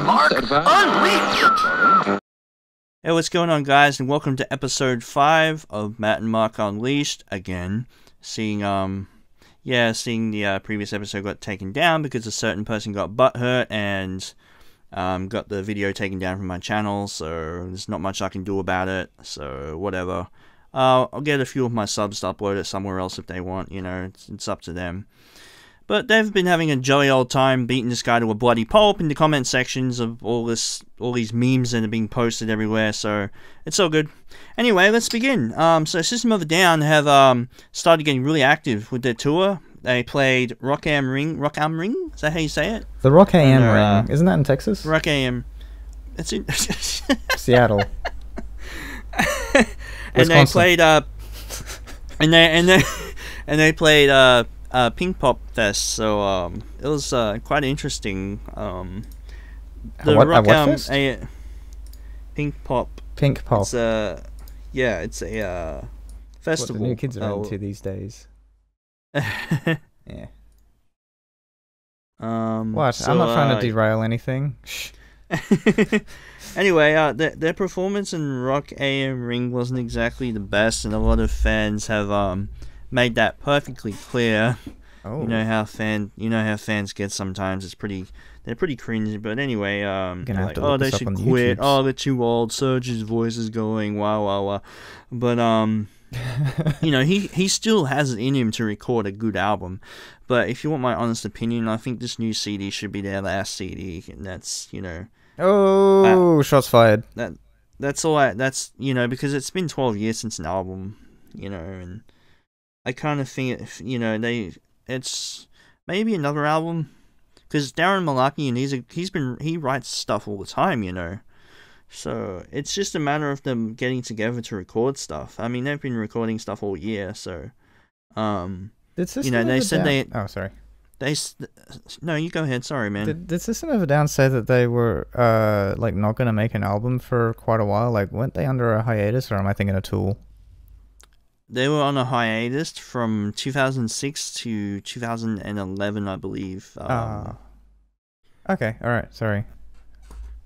and Mark Unleashed! Hey, what's going on, guys, and welcome to episode 5 of Matt and Mark Unleashed again. Seeing the previous episode got taken down because a certain person got butthurt and got the video taken down from my channel, so there's not much I can do about it, so whatever. I'll get a few of my subs to upload it somewhere else if they want, you know, it's up to them. But they've been having a jolly old time beating this guy to a bloody pulp in the comment sections of all these memes that are being posted everywhere, so it's all good. Anyway, let's begin. So System of a Down have started getting really active with their tour. They played Rock Am Ring? Is that how you say it? The Rock Am Ring. Isn't that in Texas? Rock Am. It's in Seattle. And they played they played Pink Pop Fest, so it was quite interesting. The what fest? Pink Pop. Pink Pop. It's a festival. What the new kids are into these days. Yeah. What? So, I'm not trying to derail anything. Anyway, their performance in Rock AM Ring wasn't exactly the best, and a lot of fans have made that perfectly clear. Oh. You know how fans get sometimes. They're pretty cringy. But anyway, like, oh, they should quit. Oh, they're too old. Serge's voice is going. Wow. But you know, he still has it in him to record a good album. But if you want my honest opinion, I think this new CD should be their last CD, and that's, you know. Oh, shots fired. That's you know, because it's been 12 years since an album, you know, and I kind of think, you know, it's maybe another album, because Darren Malakian, he writes stuff all the time, you know, so it's just a matter of them getting together to record stuff. I mean, they've been recording stuff all year, so you know, they said they. Oh, sorry. No, you go ahead. Sorry, man. Did System of a Down say that they were like not going to make an album for quite a while? Like, weren't they under a hiatus, or am I thinking of Tool? They were on a hiatus from 2006 to 2011, I believe. Okay, all right. Sorry.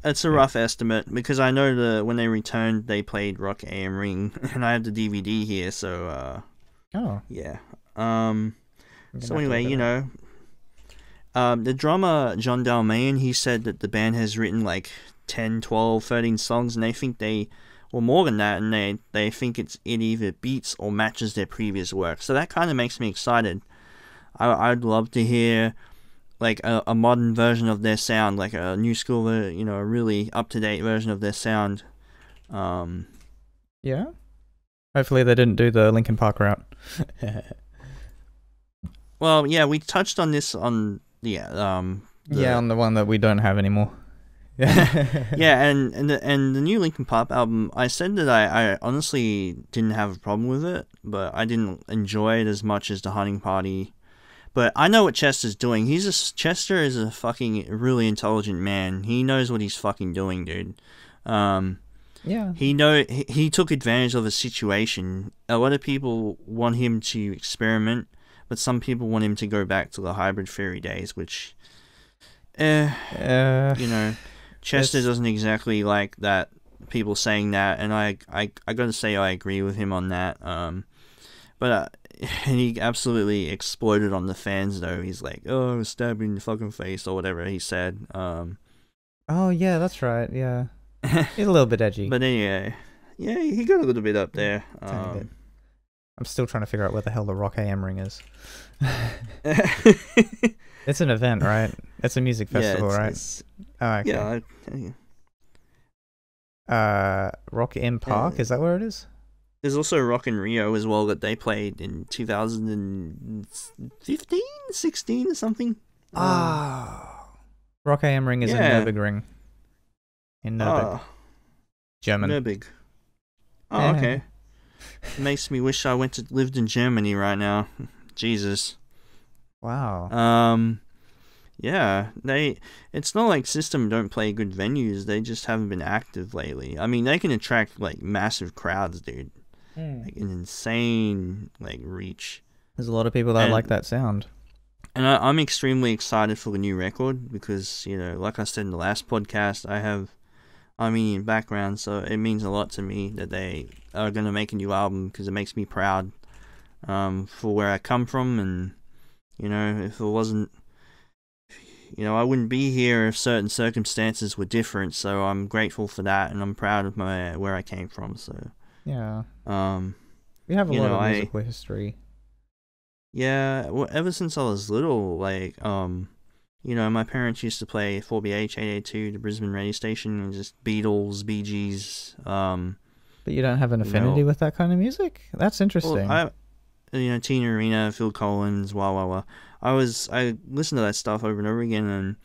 It's a rough estimate, because I know when they returned, they played Rock AM Ring, and I have the DVD here, so oh yeah. So anyway, you know. The drummer, John Dalmain, he said that the band has written like 10, 12, 13 songs, and they think or more than that, and they think it either beats or matches their previous work. So that kind of makes me excited. I'd love to hear like a modern version of their sound, like a new school, you know, a really up-to-date version of their sound. Yeah? Hopefully they didn't do the Linkin Park route. Well, yeah, we touched on this on... on the one that we don't have anymore. Yeah, and the new Linkin Park album, I said that I honestly didn't have a problem with it, but I didn't enjoy it as much as the Hunting Party. But I know what Chester's doing. Chester is a fucking really intelligent man. He knows what he's fucking doing, dude. Yeah. He took advantage of a situation. A lot of people want him to experiment, but some people want him to go back to the hybrid theory days, which, you know, Chester doesn't exactly like that, people saying that, and I gotta say I agree with him on that. But he absolutely exploded on the fans, though. He's like, oh, stab me in the fucking face, or whatever he said. Oh, yeah, that's right, yeah. He's a little bit edgy. But anyway, yeah, he got a little bit up there. I'm still trying to figure out where the hell the Rock AM Ring is. It's an event, right? It's a music festival, right? Oh, okay. Yeah. Rock in Park, is that where it is? There's also Rock in Rio as well that they played in 2015, 16 or something. Rock AM Ring is in Nürburgring. In Nürburgring. German. Nürburgring. Oh, okay. Makes me wish I lived in Germany right now. Jesus. Wow. Yeah, it's not like System don't play good venues, they just haven't been active lately. I mean, they can attract like massive crowds, dude. Like an insane like reach. There's a lot of people that like that sound. And I'm extremely excited for the new record because, you know, like I said in the last podcast, I have Armenian background, so it means a lot to me that they are going to make a new album because it makes me proud for where I come from. And, you know, if it wasn't, you know, I wouldn't be here if certain circumstances were different. So I'm grateful for that, and I'm proud of where I came from. So yeah, we have a lot of musical history. Yeah, well, ever since I was little, like, you know, my parents used to play 4BH 882, the Brisbane radio station, and just Beatles, Bee Gees. But you don't have an affinity with that kind of music? That's interesting. Well, you know, Tina Arena, Phil Collins, wah wah wah. I listened to that stuff over and over again, and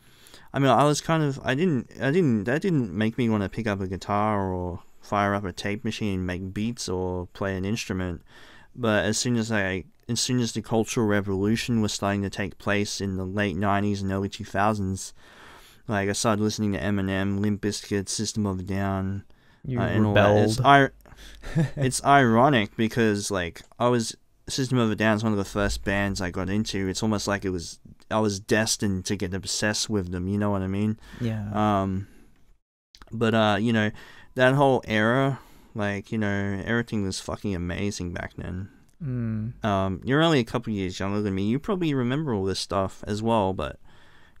I mean, I was kind of, that didn't make me want to pick up a guitar or fire up a tape machine and make beats or play an instrument. But as soon as the Cultural Revolution was starting to take place in the late 90s and early 2000s, like, I started listening to Eminem, Limp Bizkit, System of a Down, and all that. It's ironic because, like, System of a Down is one of the first bands I got into. It's almost like I was destined to get obsessed with them, you know what I mean? Yeah. But you know, that whole era, like, you know, everything was fucking amazing back then. You're only a couple years younger than me. You probably remember all this stuff as well, but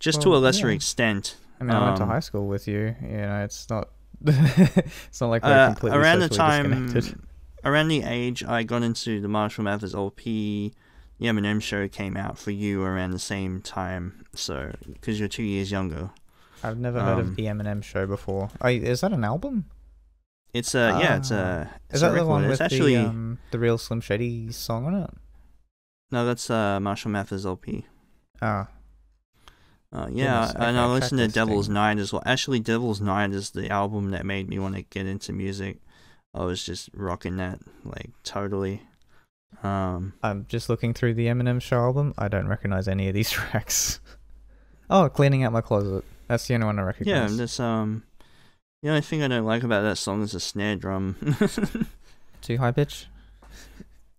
just to a lesser extent. I mean, I went to high school with you. You know, it's not it's not like we're completely around the socially disconnected. Around the age I got into the Marshall Mathers LP, the Eminem show came out for you around the same time. So, because you're 2 years younger. I've never heard of the Eminem show before. Is that an album? It's it's a. Is that the one with actually the real Slim Shady song on it? No, that's Marshall Mathers LP. Ah. Yeah, Goodness, and I listened to Devil's thing. Night as well. Actually, Devil's Night is the album that made me want to get into music. I was just rocking that, like, totally. I'm just looking through the Eminem show album. I don't recognize any of these tracks. Oh, Cleaning Out My Closet. That's the only one I recognize. Yeah, that's the only thing I don't like about that song is the snare drum. Too high pitch?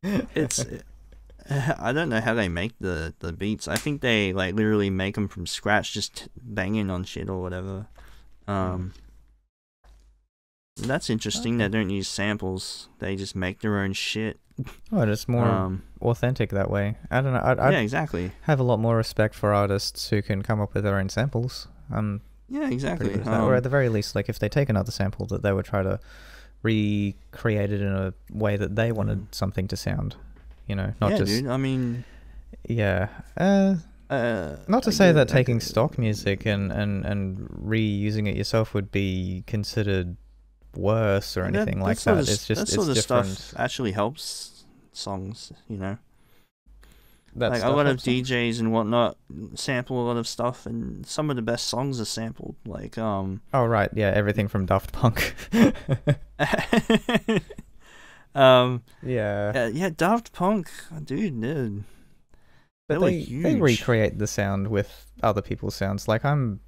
I don't know how they make the beats. I think they, like, literally make them from scratch, just banging on shit or whatever. That's interesting. Okay. They don't use samples. They just make their own shit. Oh, it's more authentic that way. I don't know. Yeah, exactly. Have a lot more respect for artists who can come up with their own samples. Yeah, exactly. Or at the very least, like, if they take another sample, that they would try to recreate it in a way that they wanted something to sound. You know, not just. Dude. I mean. Yeah. Not to say that taking stock music and reusing it yourself would be considered worse or anything like that. It's just, that sort of different. stuff actually helps songs, you know. That like, a lot of DJs and whatnot sample a lot of stuff, and some of the best songs are sampled. Like Oh right, yeah, everything from Daft Punk. Yeah, Daft Punk, dude. But they recreate the sound with other people's sounds. Like, I'm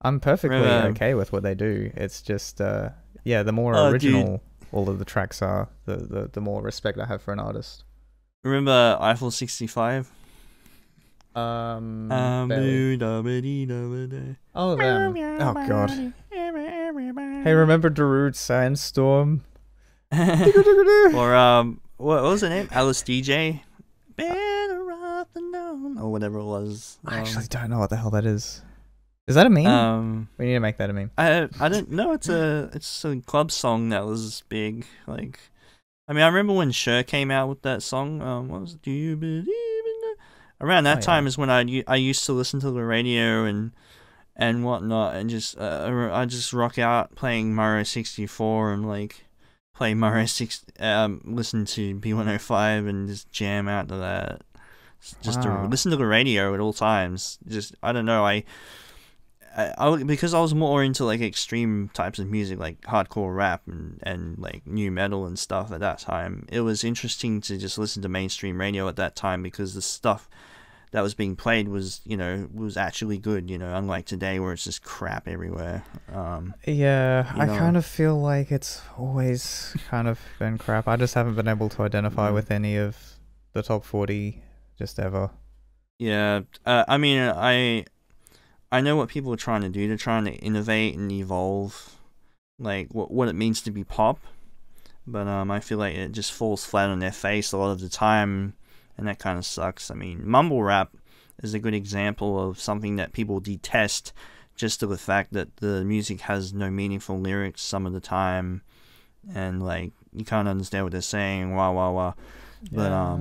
perfectly okay with what they do. It's just the more original all of the tracks are, the more respect I have for an artist. Remember Eiffel 65? Oh, them. Oh god. Hey, remember Darude Sandstorm? Or what was the name? Alice DJ? Better off than known, or whatever it was. I actually don't know what the hell that is. Is that a meme? We need to make that a meme. I don't know. It's a club song that was big. Like, I mean, I remember when Cher came out with that song. What was it? Do you believe in that? Around that time is when I used to listen to the radio and whatnot, and just I just rock out playing Mario 64 and, like, play Mario 6, listen to B105 and just jam out to that. Just to listen to the radio at all times. Just, I don't know, I because I was more into, like, extreme types of music, like hardcore rap and like new metal and stuff at that time. It was interesting to just listen to mainstream radio at that time because the stuff that was being played was actually good, unlike today where it's just crap everywhere. I kind of feel like it's always kind of been crap. I just haven't been able to identify with any of the top 40 just ever. Yeah, I mean, I know what people are trying to do. They're trying to innovate and evolve, like what it means to be pop. But I feel like it just falls flat on their face a lot of the time, and that kind of sucks. I mean, mumble rap is a good example of something that people detest just to the fact that the music has no meaningful lyrics some of the time, and like you can't understand what they're saying, wah wah wah. But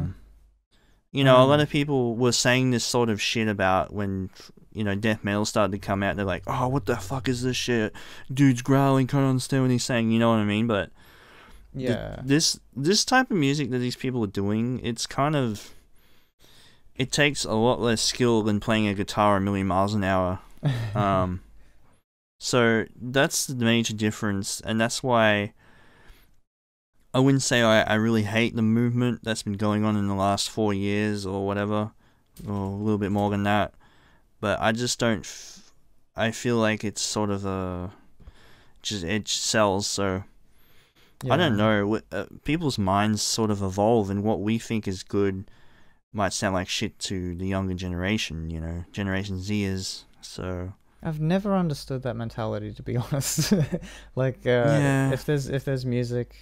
you know, a lot of people were saying this sort of shit about when, you know, death metal started to come out. They're like, oh, what the fuck is this shit? Dude's growling, can't understand what he's saying. You know what I mean? But yeah, this type of music that these people are doing, it's kind of, it takes a lot less skill than playing a guitar a million miles an hour. So that's the major difference, and that's why I wouldn't say I really hate the movement that's been going on in the last 4 years or whatever, or a little bit more than that. But I just don't. I feel like it's sort of it sells. So I don't know. People's minds sort of evolve, and what we think is good might sound like shit to the younger generation. You know, Generation Zers. So I've never understood that mentality, to be honest. Like, if there's music,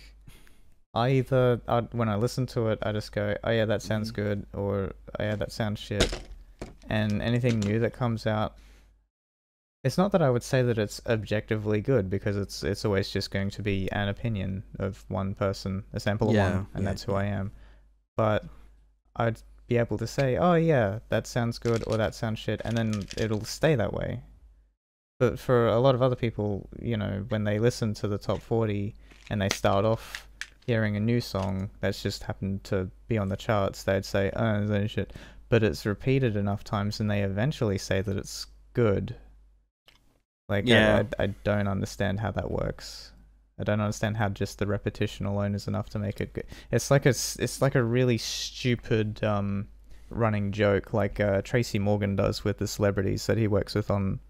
when I listen to it, I just go, oh yeah, that sounds good, or oh yeah, that sounds shit. And anything new that comes out, it's not that I would say that it's objectively good, because it's always just going to be an opinion of one person, a sample of one, and that's who I am. But I'd be able to say, oh yeah, that sounds good, or that sounds shit, and then it'll stay that way. But for a lot of other people, you know, when they listen to the top 40 and they start off hearing a new song that's just happened to be on the charts, they'd say, oh, that shit. But it's repeated enough times and they eventually say that it's good. Like, I don't understand how that works. I don't understand how just the repetition alone is enough to make it good. It's like a really stupid running joke, like Tracy Morgan does with the celebrities that he works with on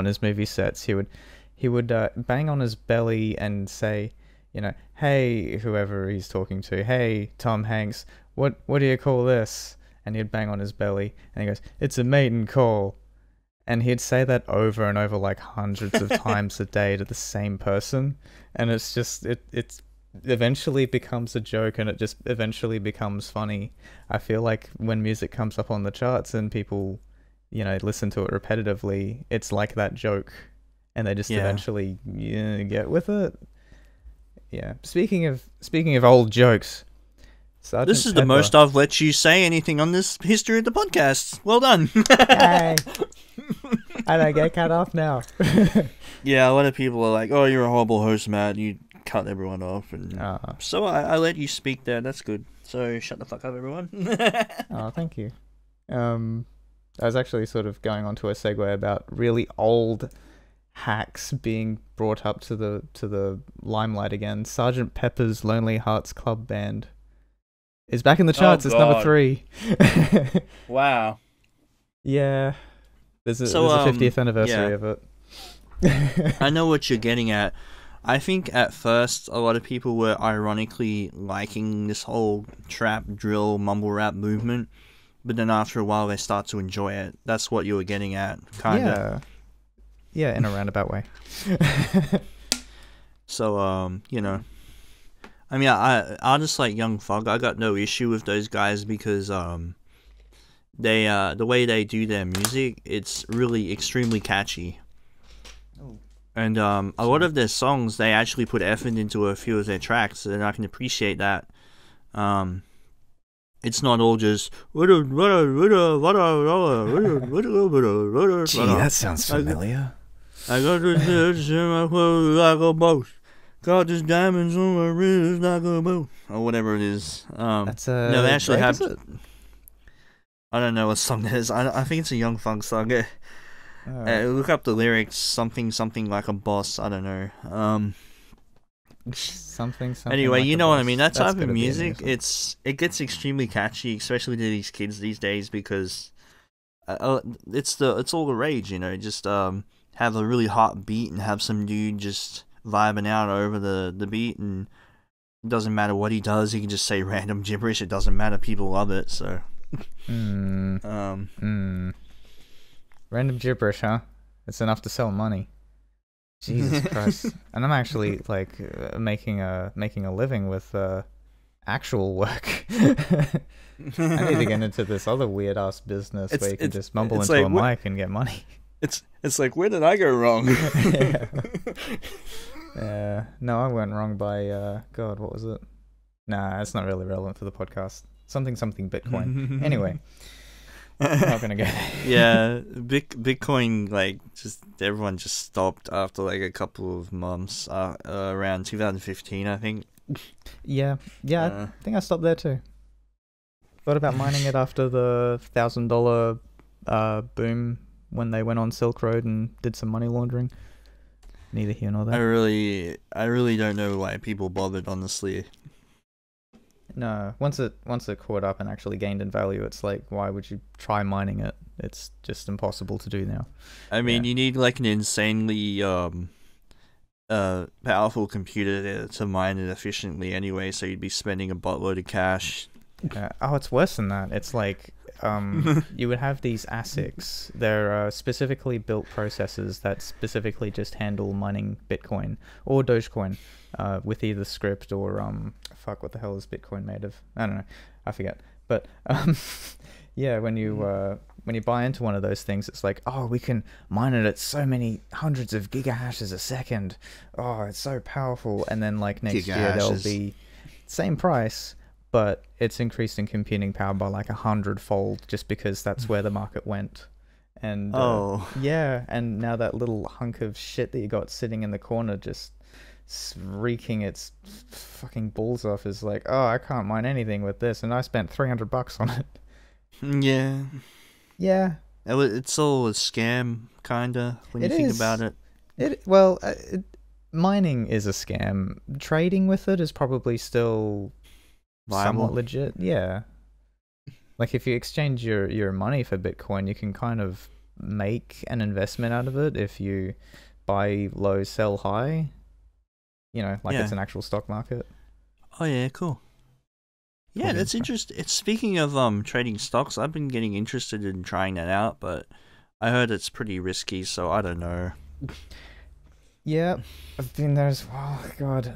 his movie sets. He would bang on his belly and say, you know, hey, whoever he's talking to, hey, Tom Hanks, what do you call this? And he'd bang on his belly and he goes, it's a mating call. And he'd say that over and over like hundreds of times a day to the same person. And it's just, it eventually becomes a joke, and it just eventually becomes funny. I feel like when music comes up on the charts and people, you know, listen to it repetitively, it's like that joke, and they just eventually get with it. Yeah. Speaking of old jokes, Sergeant this is Pepper. The most I've let you say anything on this history of the podcast. Well done. Hey. I don't get cut off now. Yeah, a lot of people are like, "Oh, you're a horrible host, Matt. You cut everyone off," and so I let you speak there. That's good. So shut the fuck up, everyone. Oh, thank you. I was actually sort of going on to a segue about really old hacks being brought up to the limelight again. Sergeant Pepper's Lonely Hearts Club Band is back in the charts. It's number 3. Wow. Yeah. There's a 50th anniversary of it. I know what you're getting at. I think at first a lot of people were ironically liking this whole trap, drill, mumble rap movement, but then after a while they start to enjoy it. That's what you were getting at, kind of. Yeah, in a roundabout way. So, you know, I mean, I just like Young Thug. I got no issue with those guys because they the way they do their music, it's really extremely catchy. And a lot of their songs, they actually put effort into a few of their tracks, and I can appreciate that. It's not all just... Gee, that sounds familiar. I got this in my clothes like a boat. Got this diamonds on my wrist like a boat. Or whatever it is. That's no, they actually have... I don't know what song that is. I think it's a Young Thug song. Look up the lyrics. Something like a boss. I don't know. Something. Anyway, like you know boss. what I mean. That type of music, amazing. it gets extremely catchy, especially to these kids these days, because it's all the rage. You know, just have a really hot beat and have some dude just vibing out over the beat, and it doesn't matter what he does. He can just say random gibberish. It doesn't matter. People love it. So Random gibberish, huh? It's enough to sell money. Jesus Christ! And I'm actually like making a living with actual work. I need to get into this other weird ass business where you can just mumble into a mic and get money. It's like, where did I go wrong? No, I went wrong by God, what was it? Nah, it's not really relevant for the podcast. Something Bitcoin. Anyway, I'm not gonna go there. Yeah, Bitcoin, like, just everyone just stopped after like a couple of months. Around 2015, I think. Yeah, I think I stopped there too. Thought about mining it after the $1,000 boom when they went on Silk Road and did some money laundering. Neither here nor there. I really don't know why people bothered, honestly. No, once it caught up and actually gained in value, it's like, why would you try mining it? It's just impossible to do now. I mean, you need like an insanely powerful computer to mine it efficiently anyway, so you'd be spending a buttload of cash. Oh, it's worse than that. It's like you would have these ASICs. They're specifically built processors that specifically just handle mining Bitcoin or Dogecoin with either script or what the hell is Bitcoin made of? I don't know. I forget. But yeah, when you buy into one of those things, it's like, oh, we can mine it at so many hundreds of gigahashes a second. Oh, it's so powerful. And then like next year there'll be same price, but it's increased in computing power by like 100-fold just because that's where the market went. And yeah, and now that little hunk of shit that you got sitting in the corner just reeking its fucking balls off is like, oh, I can't mine anything with this, and I spent $300 on it. Yeah. It's all a scam, kinda, when you think about it. Mining is a scam. Trading with it is probably still somewhat legit. Yeah. Like if you exchange your money for Bitcoin, you can kind of make an investment out of it if you buy low, sell high. You know, like it's an actual stock market. Oh yeah, cool. Yeah, that's interesting. It's speaking of trading stocks, I've been getting interested in trying that out, but I heard it's pretty risky, so I don't know. Yeah, I've been there as well. God.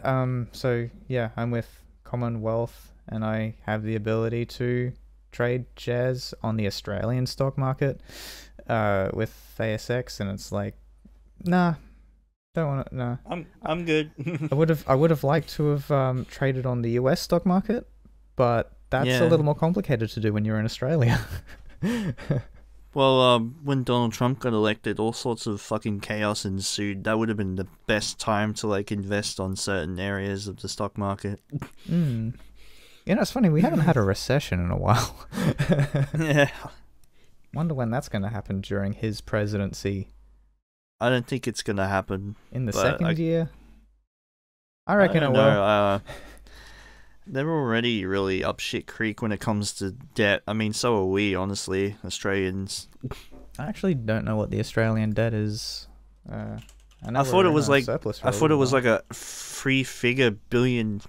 So yeah, I'm with Commonwealth, and I have the ability to trade shares on the Australian stock market with ASX, and it's like, nah, don't want to. Nah, I'm good. I would have liked to have traded on the US stock market, but that's a little more complicated to do when you're in Australia. Well, when Donald Trump got elected, all sorts of fucking chaos ensued. That would have been the best time to like invest on certain areas of the stock market. You know, it's funny, we haven't had a recession in a while. Yeah. Wonder when that's going to happen during his presidency. I don't think it's going to happen. In the second year? I reckon it will. They're already really up shit creek when it comes to debt. I mean, so are we, honestly, Australians. I actually don't know what the Australian debt is. I thought it was like a three-figure billion.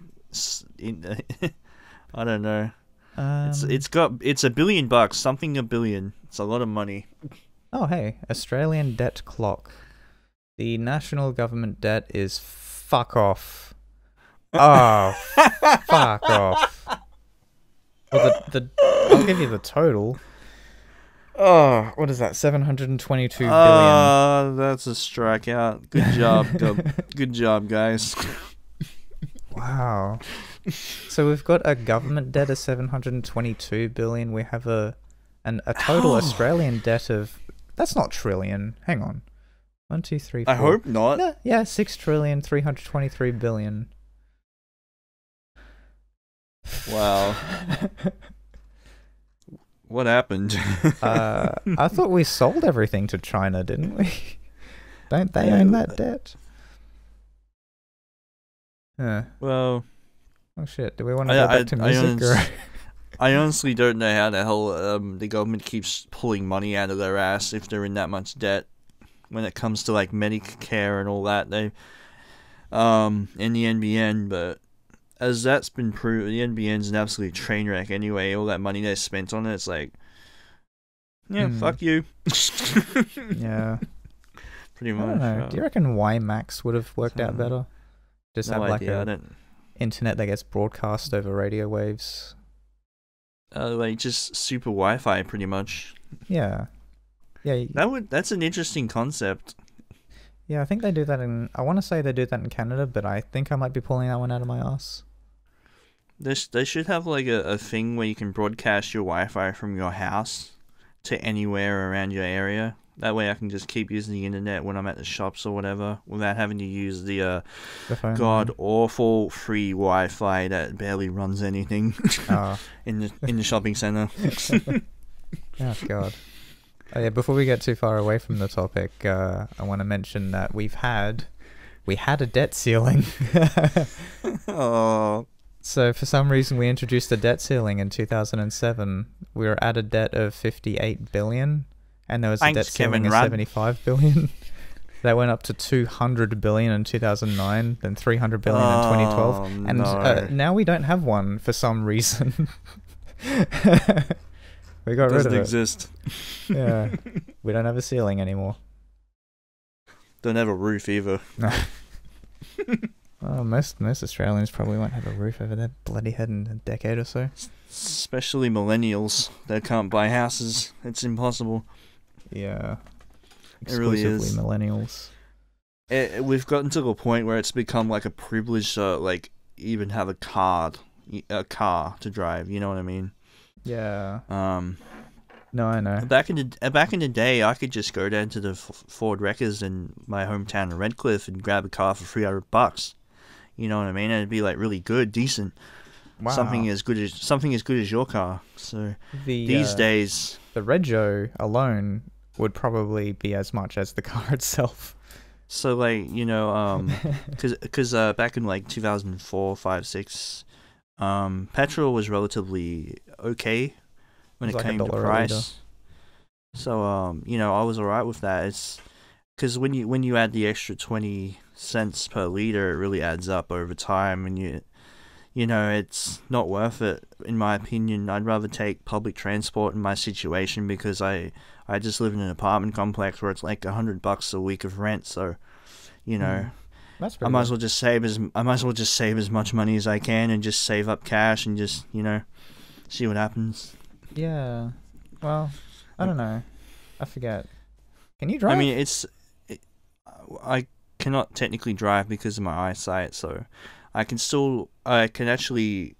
I don't know. It's $1 billion, something $1 billion. It's a lot of money. Oh hey, Australian debt clock. The national government debt is fuck off. Oh, fuck off. Well, I'll give you the total. Oh, what is that? 722 billion. That's a strikeout. Good job. Good job, guys. Wow. So we've got a government debt of 722 billion. We have a total Australian debt of, that's not trillion. Hang on. 1, 2, 3, 4. I hope not. No, yeah, 6,323 billion. Wow. What happened? I thought we sold everything to China, didn't we? Don't they own that debt? Well, oh shit, do we want to go back to music? I honestly don't know how the hell the government keeps pulling money out of their ass if they're in that much debt when it comes to like Medicare and all that. They in the NBN, but as that's been proven, the NBN's an absolute train wreck anyway. All that money they spent on it, it's like, yeah, fuck you. Yeah. Pretty much. I don't know. Do you reckon WiMAX would have worked out better? Just have like a internet that gets broadcast over radio waves. Like just super Wi-Fi, pretty much. Yeah. Yeah. That's an interesting concept. Yeah, I think they do that I want to say they do that in Canada, but I think I might be pulling that one out of my ass. They should have like a thing where you can broadcast your Wi-Fi from your house to anywhere around your area. That way I can just keep using the internet when I'm at the shops or whatever without having to use the god-awful free Wi-Fi that barely runs anything in the shopping centre. Oh, God. Oh, yeah, before we get too far away from the topic, I want to mention that we had a debt ceiling. Oh. So for some reason we introduced a debt ceiling in 2007. We were at a debt of 58 billion. And there was a debt ceiling of 75 billion. That went up to 200 billion in 2009, then 300 billion in 2012. And now we don't have one for some reason. We got rid of it. Doesn't exist. Yeah. We don't have a ceiling anymore. Don't have a roof either. No. Well, most Australians probably won't have a roof over their bloody head in a decade or so. Especially millennials that can't buy houses. It's impossible. Yeah. Exclusively it really is. Millennials. We've gotten to a point where it's become like a privilege to like even have a car to drive. You know what I mean? Yeah. No, I know. Back in the day, I could just go down to the Ford Wreckers in my hometown of Redcliffe and grab a car for $300. You know what I mean? And it'd be like really good, decent. Wow. Something as good as your car. So these days, the Rego alone would probably be as much as the car itself. So like, you know, because back in like 2004, 5, 6, petrol was relatively okay when it came to price. So you know, I was alright with that. It's because when you add the extra 20 cents per liter, it really adds up over time, and you know, it's not worth it, in my opinion. I'd rather take public transport in my situation because I just live in an apartment complex where it's like $100 a week of rent. So, you know, I might as well just save as much money as I can and just save up cash and just, you know, see what happens. Yeah. Well, I don't know. I forget. Can you drive? I mean, I cannot technically drive because of my eyesight, so I can actually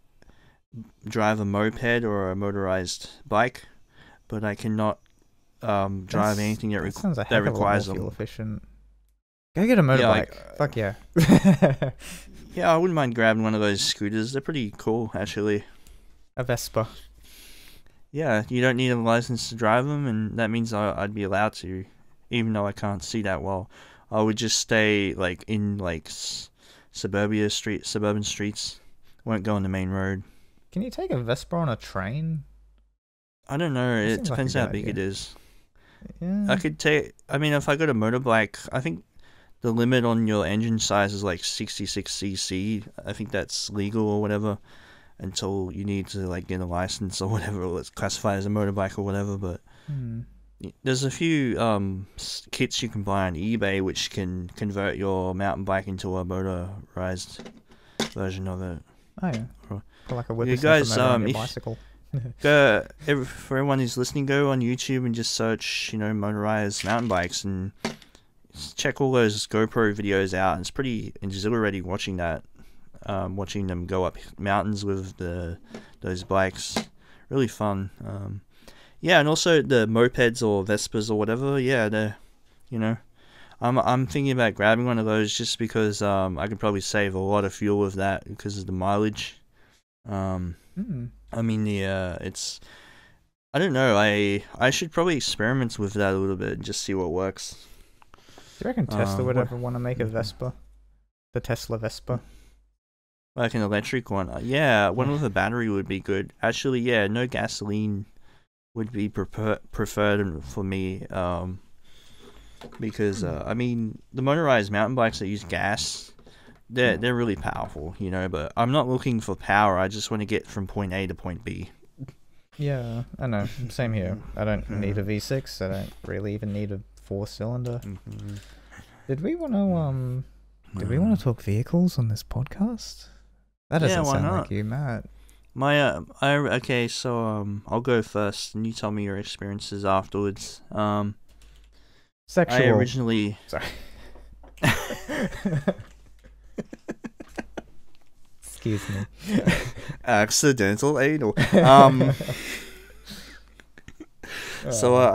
drive a moped or a motorized bike, but I cannot drive anything that requires fuel efficient. Go get a motorbike. Yeah, fuck yeah. Yeah, I wouldn't mind grabbing one of those scooters. They're pretty cool, actually. A Vespa. Yeah, you don't need a license to drive them, and that means I'd be allowed to, even though I can't see that well. I would just stay like in like suburban streets. Won't go on the main road. Can you take a Vespa on a train? I don't know. It depends how big it is. Yeah. I mean, if I got a motorbike, I think the limit on your engine size is like 66cc. I think that's legal or whatever until you need to like get a license or whatever. Or it's classified as a motorbike or whatever. But there's a few kits you can buy on eBay which can convert your mountain bike into a motorized version of it. Oh yeah. For like a whip bicycle. For everyone who's listening, go on YouTube and just search, you know, motorized mountain bikes and check all those GoPro videos out. It's pretty exhilarating watching that, watching them go up mountains with those bikes. Really fun. Yeah, and also the mopeds or Vespas or whatever. Yeah, they're, you know, I'm thinking about grabbing one of those just because I could probably save a lot of fuel with that because of the mileage. I mean, it's, I don't know, I should probably experiment with that a little bit and just see what works. Do you reckon Tesla would ever want to make a Vespa? The Tesla Vespa? Like an electric one? Yeah, one with a battery would be good. Actually, yeah, no gasoline would be preferred for me, because, I mean, the motorized mountain bikes that use gas, they're really powerful, you know. But I'm not looking for power. I just want to get from point A to point B. Yeah, I know. Same here. I don't need a V6. I don't really even need a 4-cylinder. Did we want to talk vehicles on this podcast? That doesn't sound like you, Matt. Okay, so I'll go first, and you tell me your experiences afterwards. Sexual. I originally. Sorry. Excuse me. Accidental anal. So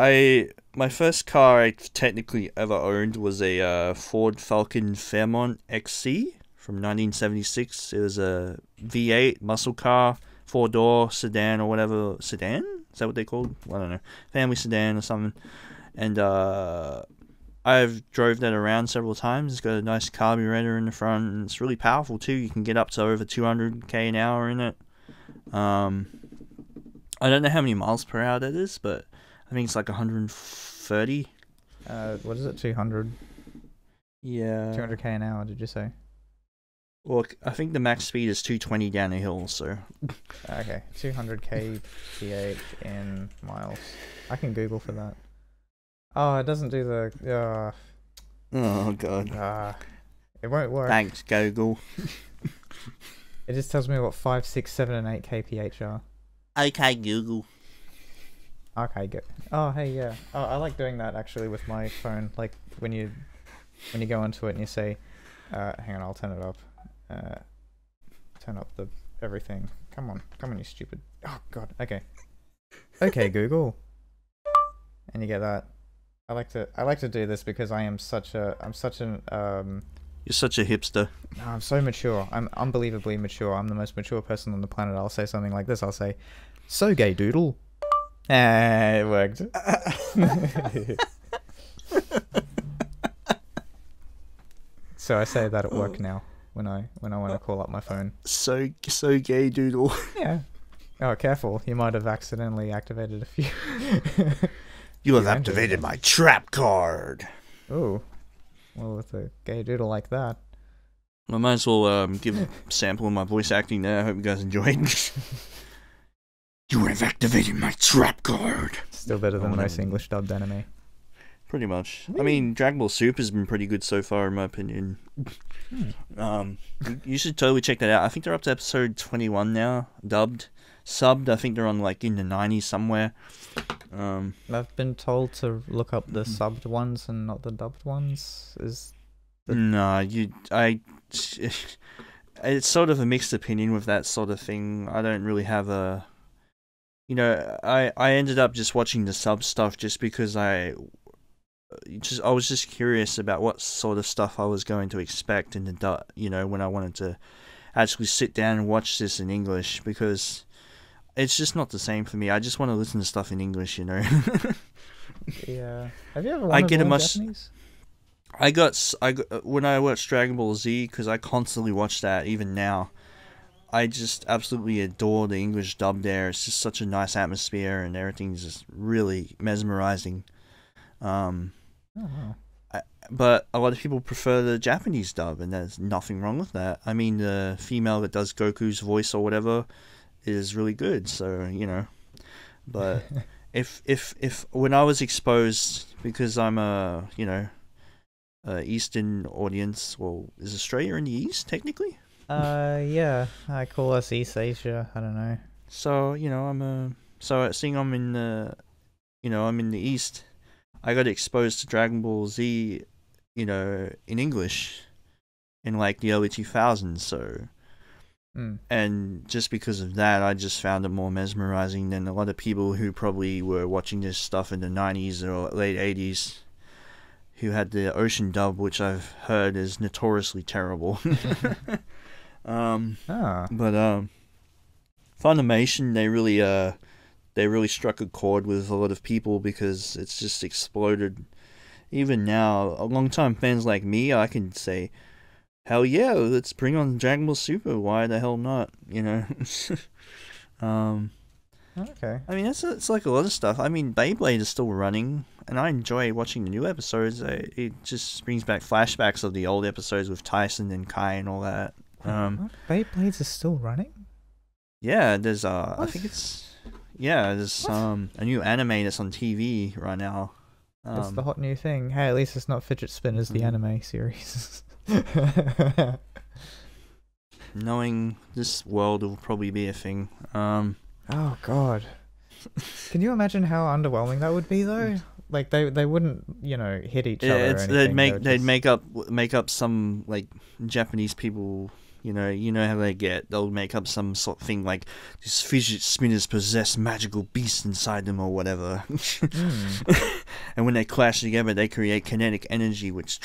my first car I technically ever owned was a Ford Falcon Fairmont XC from 1976. It was a V8 muscle car, 4-door sedan or whatever. Sedan? Is that what they called? I don't know. Family sedan or something. And I've drove that around several times. It's got a nice carburetor in the front, and it's really powerful too. You can get up to over 200 k an hour in it. I don't know how many miles per hour that is, but I think it's like 130. What is it? 200? Yeah. 200 k an hour, did you say? Well, I think the max speed is 220 down a hill, so... Okay, 200 kph in miles. I can Google for that. Oh, it doesn't do the... Oh, God. It won't work. Thanks, Google. It just tells me what 5, 6, 7, and 8 kph are. Okay, Google. Okay, good. Oh, hey, yeah. Oh, I like doing that, actually, with my phone. Like, when you go into it and you say... hang on, I'll turn it up. Turn up the everything. Come on, you stupid... Oh, God, okay. Okay, Google. And you get that. I like to do this because I'm such an You're such a hipster. No, I'm so mature. I'm unbelievably mature. I'm the most mature person on the planet. I'll say something like this. I'll say, "So gay doodle." It worked. So I say that at work now when I want to call up my phone. So gay doodle. Yeah. Oh, careful. You might have accidentally activated a few. You have activated my trap card. Oh. Well, with a gay doodle like that. I might as well give a sample of my voice acting there. I hope you guys enjoyed. You have activated my trap card. Still better than most English dubbed anime. Pretty much. I mean, Dragon Ball Super has been pretty good so far, in my opinion. You should totally check that out. I think they're up to episode 21 now, dubbed. Subbed, I think they're on like in the 90s somewhere. I've been told to look up the subbed ones and not the dubbed ones. It's sort of a mixed opinion with that sort of thing. I don't really have a... You know, I ended up just watching the sub stuff just because I was just curious about what sort of stuff I was going to expect in the when I wanted to actually sit down and watch this in English, because it's just not the same for me. I just want to listen to stuff in English, you know. Yeah. Have you ever wanted to learn Japanese? I got when I watched Dragon Ball Z, because I constantly watch that even now. I just absolutely adore the English dub there. It's just such a nice atmosphere, and everything's just really mesmerizing. Oh, wow. But a lot of people prefer the Japanese dub, and there's nothing wrong with that. I mean, the female that does Goku's voice or whatever is really good, so, you know. But if when I was exposed, because I'm a Eastern audience, well, is Australia in the East, technically? Yeah, I call us East Asia, I don't know. So, seeing I'm in the East, I got exposed to Dragon Ball Z, in English in like the early 2000s, so... And just because of that, I just found it more mesmerizing than a lot of people who probably were watching this stuff in the 90s or late 80s, who had the Ocean dub, which I've heard is notoriously terrible. But Funimation, they really struck a chord with a lot of people, because it's just exploded. Even now, long-time fans like me, I can say, hell yeah, let's bring on Dragon Ball Super. Why the hell not? Okay. I mean, it's like a lot of stuff. I mean, Beyblade is still running, and I enjoy watching the new episodes. It just brings back flashbacks of the old episodes with Tyson and Kai and all that. Beyblades are still running? Yeah, there's there's a new anime that's on TV right now. It's the hot new thing. Hey, at least it's not Fidget Spinners, the anime series. Knowing this world will probably be a thing. Oh god. Can you imagine how underwhelming that would be though? Like they wouldn't, hit each other or anything. They'd make up some like Japanese people, you know how they get. They'll make up some sort of thing like these fidget spinners possess magical beasts inside them or whatever. And when they clash together, they create kinetic energy which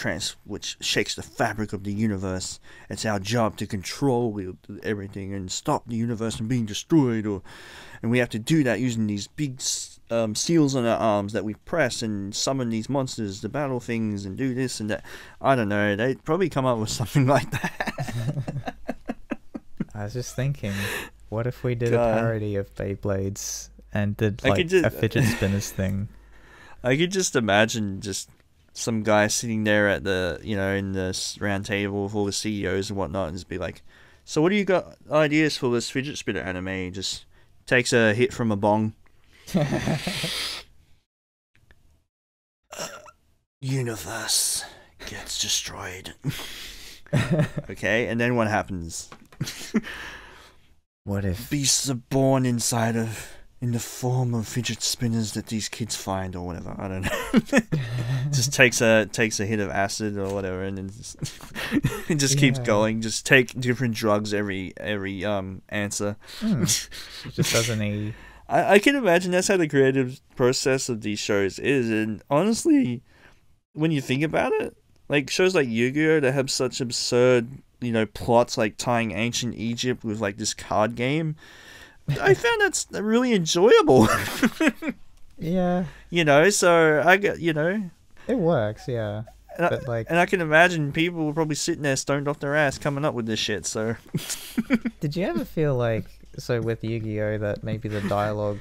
shakes the fabric of the universe. It's our job to control everything and stop the universe from being destroyed, and we have to do that using these big seals on our arms that we press and summon these monsters to battle things and do this and that. I don't know. They'd probably come up with something like that. I was just thinking, what if we did a parody of Beyblades and did a fidget spinners thing? I could just imagine just some guy sitting there at the, in the round table with all the CEOs and whatnot, and just be like, "So what do you got ideas for this fidget spinner anime?" Just takes a hit from a bong. Universe gets destroyed. Okay, and then what happens? What if beasts are born in the form of fidget spinners that these kids find or whatever? I don't know. Just takes a hit of acid or whatever, and then it just keeps going. Just take different drugs every answer. It just doesn't. I can imagine that's how the creative process of these shows is, and honestly, when you think about it, like shows like Yu-Gi-Oh! That have such absurd, plots like tying ancient Egypt with like this card game, I found that's really enjoyable. Yeah. So I get, it works, yeah. And I can imagine people were probably sitting there stoned off their ass coming up with this shit, so. Did you ever feel like, so with Yu-Gi-Oh, that maybe the dialogue,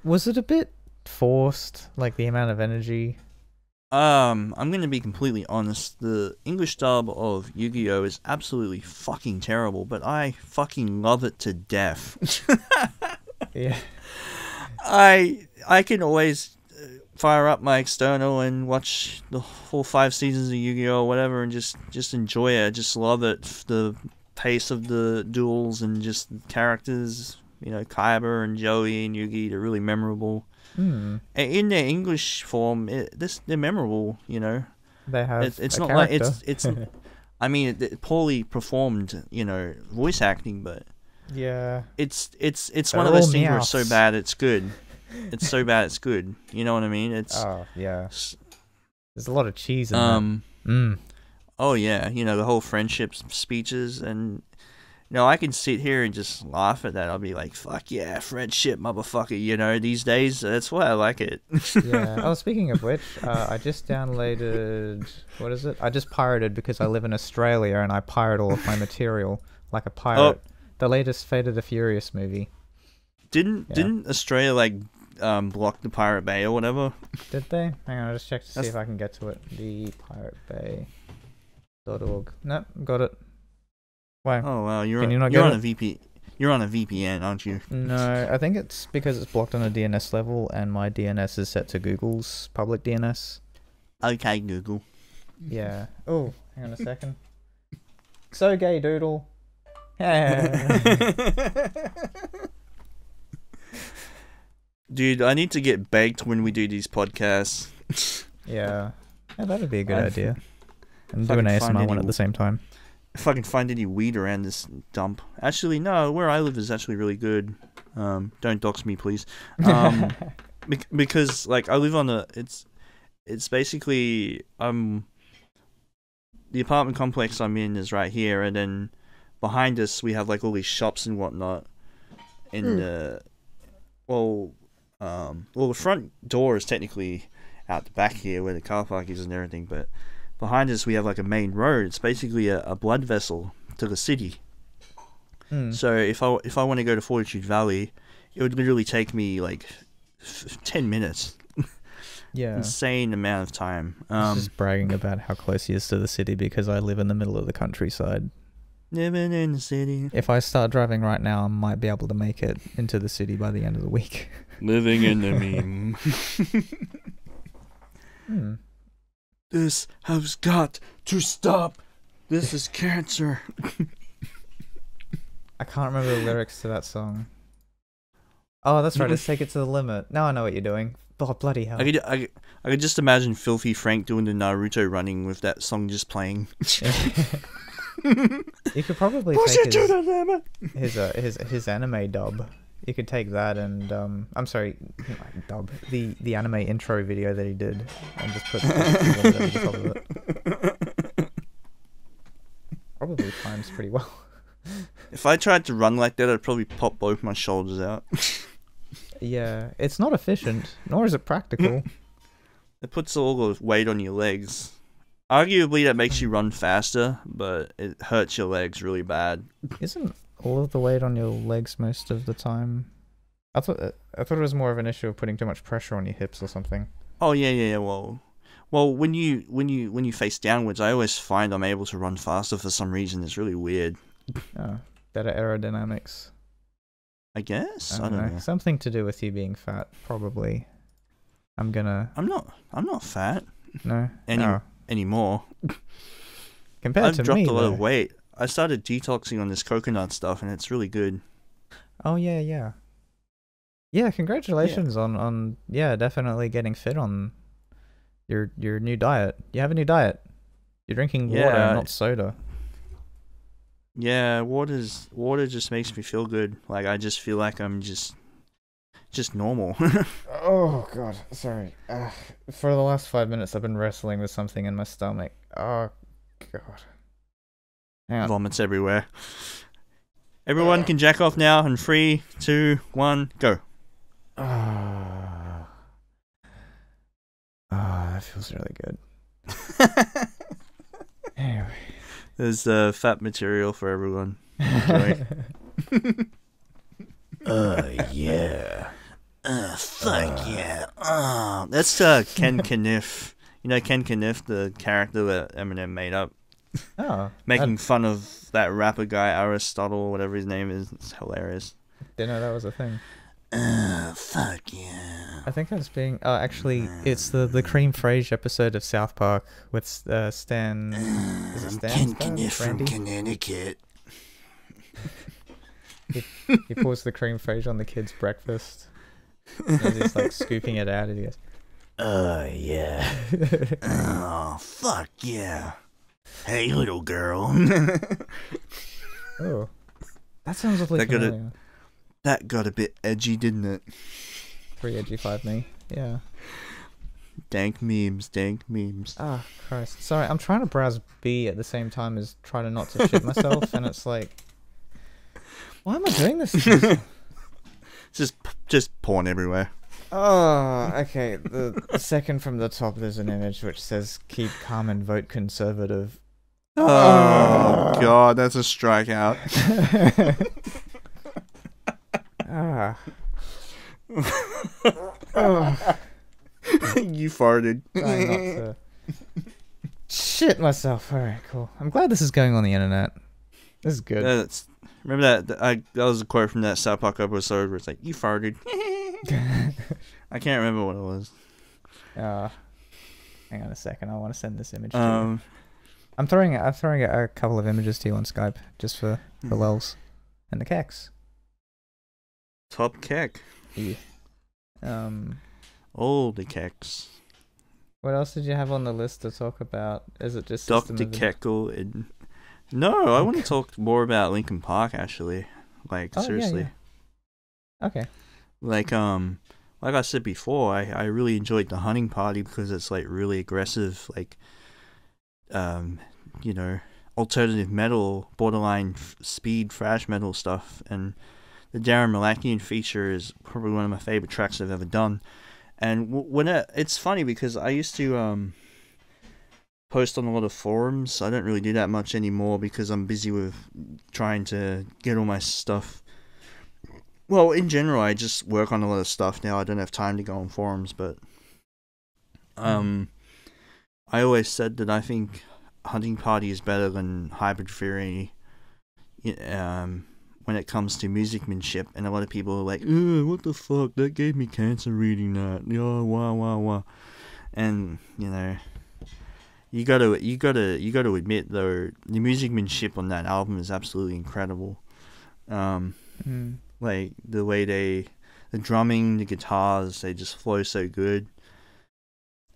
was it a bit forced, like the amount of energy? I'm gonna be completely honest. The English dub of Yu-Gi-Oh is absolutely fucking terrible, but I fucking love it to death. Yeah. I can always fire up my external and watch the full 5 seasons of Yu-Gi-Oh or whatever, and just enjoy it. I just love it. The pace of the duels and just characters, Kaiba and Joey and Yugi, they're really memorable. In their English form, they're memorable. They have. It's a not character. like it's. I mean, poorly performed, voice acting, but yeah, it's one of those things where it's so bad it's good. It's so bad it's good. You know what I mean? It's yeah. There's a lot of cheese in that. Oh yeah, the whole friendship speeches, and I can sit here and just laugh at that. I'll be like, "Fuck yeah, friendship, motherfucker." These days, that's why I like it. Yeah. Oh, speaking of which, I just downloaded. What is it? I just pirated because I live in Australia and I pirate all of my material like a pirate. The latest Fate of the Furious movie. Didn't Australia block the Pirate Bay or whatever? Did they? Hang on, I'll just check to see if I can get to it. The Pirate Bay.org. Nope, got it. Why? Oh wow, you're on a VPN. You're on a VPN, aren't you? No, I think it's because it's blocked on a DNS level, and my DNS is set to Google's public DNS. Okay, Google. Yeah. Oh, hang on a second. So gay, doodle. Yeah. Dude, I need to get baked when we do these podcasts. Yeah, that'd be a good idea. And do an ASMR one at the same time. If I can find any weed around this dump. Actually, no, where I live is actually really good. Don't dox me, please. Because I live on it's basically the apartment complex I'm in is right here, and then behind us we have all these shops and whatnot. And the front door is technically out the back here where the car park is and everything, but behind us we have a main road. It's basically a blood vessel to the city. So if I want to go to Fortitude Valley, it would literally take me like 10 minutes. Yeah. Insane amount of time. Just bragging about how close he is to the city because I live in the middle of the countryside. Living in the city. If I start driving right now, I might be able to make it into the city by the end of the week. Living in the meme. This has got to stop. This is cancer. I can't remember the lyrics to that song. Oh, that's right. Let's take it to the limit. Now I know what you're doing. Oh, bloody hell. I could just imagine Filthy Frank doing the Naruto running with that song just playing. You could probably take his anime dub. You could take that and I'm sorry, dub the anime intro video that he did and just put the over the top of it. Probably times pretty well. If I tried to run like that, I'd probably pop both my shoulders out. Yeah, it's not efficient, nor is it practical. It puts all the weight on your legs. Arguably, that makes you run faster, but it hurts your legs really bad. Isn't all of the weight on your legs most of the time? I thought it was more of an issue of putting too much pressure on your hips or something. Oh yeah. Well, when you face downwards, I always find I'm able to run faster for some reason. It's really weird. Oh, better aerodynamics. I guess. I don't know. Something to do with you being fat, probably. I'm not fat. No. Anymore. Compared to me, I've dropped a lot of weight. I started detoxing on this coconut stuff, and it's really good. Oh yeah. Yeah, congratulations on definitely getting fit on your new diet. You have a new diet. You're drinking water, not soda. Yeah, water just makes me feel good. Like I just feel like I'm just normal. Oh god, sorry. For the last 5 minutes, I've been wrestling with something in my stomach. Oh god. Hang on. Vomits everywhere. Everyone can jack off now in 3, 2, 1, go. That feels really good. Anyway. There's fat material for everyone. Enjoy. Yeah. Fuck yeah. That's Ken Kniff. You know Ken Kniff, the character that Eminem made up. Oh. Making fun of that rapper guy, Aristotle, whatever his name is. It's hilarious. Didn't know that was a thing. Fuck yeah. I think that's being... Oh, actually, it's the Cream Frasier episode of South Park with Stan... Is it Stan? Ken Kniff from Connecticut. He pours the cream frasier on the kid's breakfast. And he's like scooping it out and he goes, oh yeah. Oh fuck yeah. Hey little girl. Oh. That sounds really familiar. That got a bit edgy, didn't it? 3 edgy 5 me. Yeah. Dank memes. Ah, Christ. Sorry, I'm trying to browse B at the same time as trying not to shit myself and it's like, why am I doing this? Just porn everywhere. Oh, okay. The second from the top, there's an image which says "Keep calm and vote conservative." Oh god, that's a strikeout. You farted. Trying not to shit myself. All right, cool. I'm glad this is going on the internet. This is good. Remember that was a quote from that South Park episode where it's like, you farted. I can't remember what it was. Hang on a second. I want to send this image to you. I'm throwing a couple of images to you on Skype just for the lulz and the keks. Top kek. Yeah. All the keks. What else did you have on the list to talk about? Is it just Dr. Keckle and... No, I want to talk more about Linkin Park, actually. Like, seriously. Yeah. Okay. Like I said before, I really enjoyed the Hunting Party because it's, like, really aggressive, like, you know, alternative metal, borderline speed, thrash metal stuff. And the Darren Malakian feature is probably one of my favorite tracks I've ever done. And it's funny because I used to, post on a lot of forums. I don't really do that much anymore because I'm busy with trying to get all my stuff Well, in general, I just work on a lot of stuff now. I don't have time to go on forums, but I always said that I think Hunting Party is better than Hybrid Theory when it comes to musicmanship, and a lot of people are like, what the fuck, that gave me cancer reading that, wah. And you gotta admit though, the musicmanship on that album is absolutely incredible. Like the way the drumming, the guitars, they just flow so good.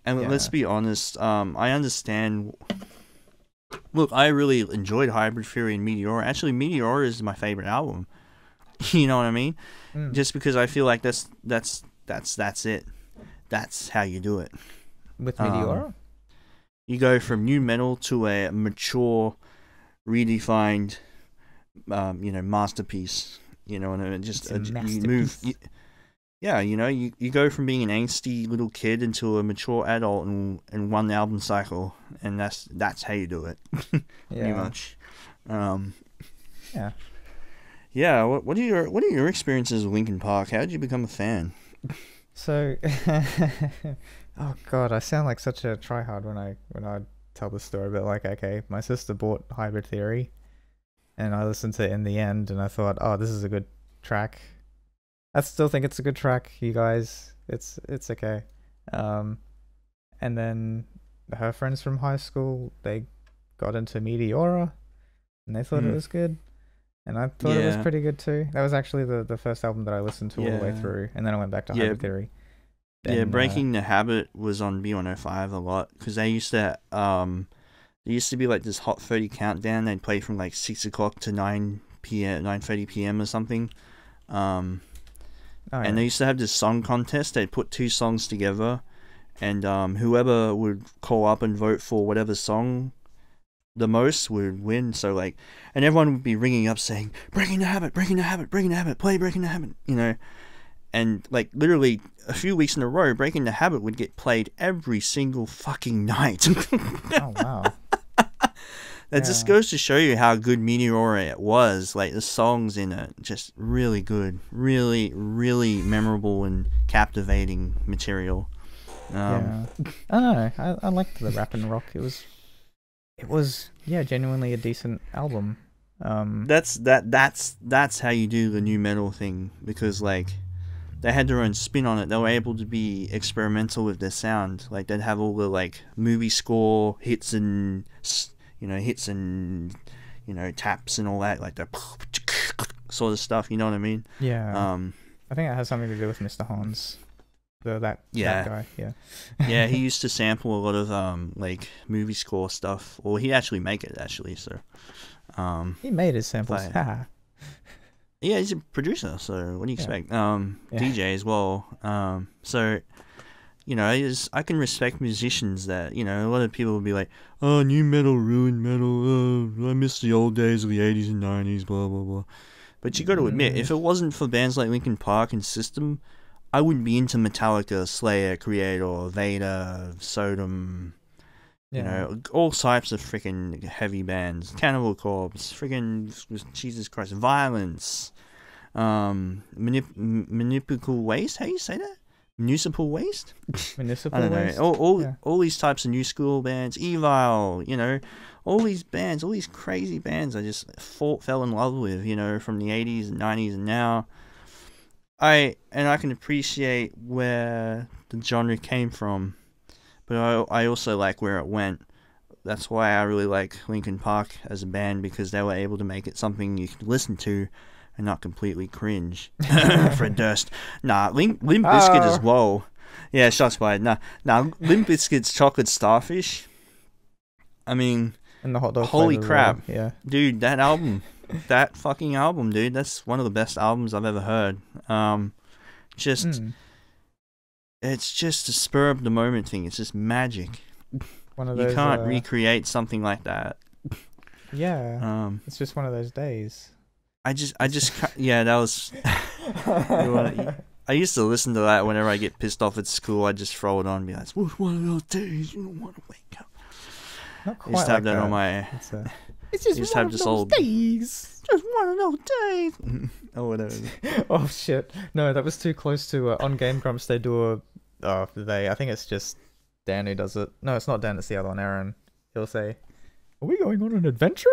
And let's be honest, I understand. Look, I really enjoyed Hybrid Theory and Meteora. Actually, Meteora is my favorite album. You know what I mean? Just because I feel like that's it. That's how you do it. With Meteora? You go from new metal to a mature, redefined, masterpiece. And just you move. You go from being an angsty little kid into a mature adult in one album cycle, and that's how you do it. Pretty much. Yeah. What are your experiences with Linkin Park? How did you become a fan? So, oh god, I sound like such a tryhard when I tell the story. But like, okay, my sister bought Hybrid Theory, and I listened to it in the end, and I thought, oh, this is a good track. I still think it's a good track, you guys. It's okay. And then her friends from high school, they got into Meteora, and they thought it was good. And I thought it was pretty good too. That was actually the first album that I listened to all the way through, and then I went back to Hybrid Theory. Then, Breaking the Habit was on B105 a lot, because they used to, there used to be like this Hot 30 countdown. They'd play from like 6 o'clock to 9:30 p.m. or something. And they used to have this song contest. They'd put two songs together, and whoever would call up and vote for whatever song the most would win. So like, and everyone would be ringing up saying, Breaking the Habit, Breaking the Habit, Breaking the Habit, play Breaking the Habit, and like literally a few weeks in a row, Breaking the Habit would get played every single fucking night. Oh wow. That just goes to show you how good Meteora it was. Like, the songs in it, just really good. Really, really memorable and captivating material. I don't know. I liked the rap and rock. It was genuinely a decent album. That's how you do the new metal thing, because like they had their own spin on it. They were able to be experimental with their sound. Like, they'd have all the like movie score hits and taps and all that, like the sort of stuff, you know what I mean? Yeah. I think it has something to do with Mr. Hans. That guy, Yeah, he used to sample a lot of like movie score stuff, or he'd actually make it so he made his samples. Yeah, he's a producer, so what do you expect? DJ as well. So I can respect musicians that, a lot of people will be like, oh, new metal ruined metal, I miss the old days of the 80s and 90s, blah, blah, blah. But you got to admit, if it wasn't for bands like Linkin Park and System, I wouldn't be into Metallica, Slayer, Creator, Vader, Sodom, all types of freaking heavy bands. Cannibal Corpse, freaking, Jesus Christ, Violence, Municipal Waste, how do you say that? Municipal Waste? Municipal Waste? All these types of new school bands, Evil, all these bands, all these crazy bands I just fell in love with, from the 80s and 90s and now. I can appreciate where the genre came from, but I also like where it went. That's why I really like Linkin Park as a band, because they were able to make it something you could listen to and not completely cringe. Fred Durst. Nah, Limp Bizkit as well. Yeah, shots fired. Nah, Limp Bizkit's Chocolate Starfish. I mean, and the hot dog holy crap. Well. Yeah. Dude, that album. That fucking album, dude. That's one of the best albums I've ever heard. It's just a spur of the moment thing. It's just magic. One of those, you can't recreate something like that. Yeah. It's just one of those days. That was. I used to listen to that whenever I get pissed off at school. I just throw it on and be like, "It's one of those days you don't want to wake up." Not quite. I used to have that on my. It's just one of those days. Just one of those days. Oh, whatever. Oh shit! No, that was too close to on Game Grumps. They do I think it's just Dan who does it. No, it's not Dan. It's the other one, Aaron. He'll say, "Are we going on an adventure?"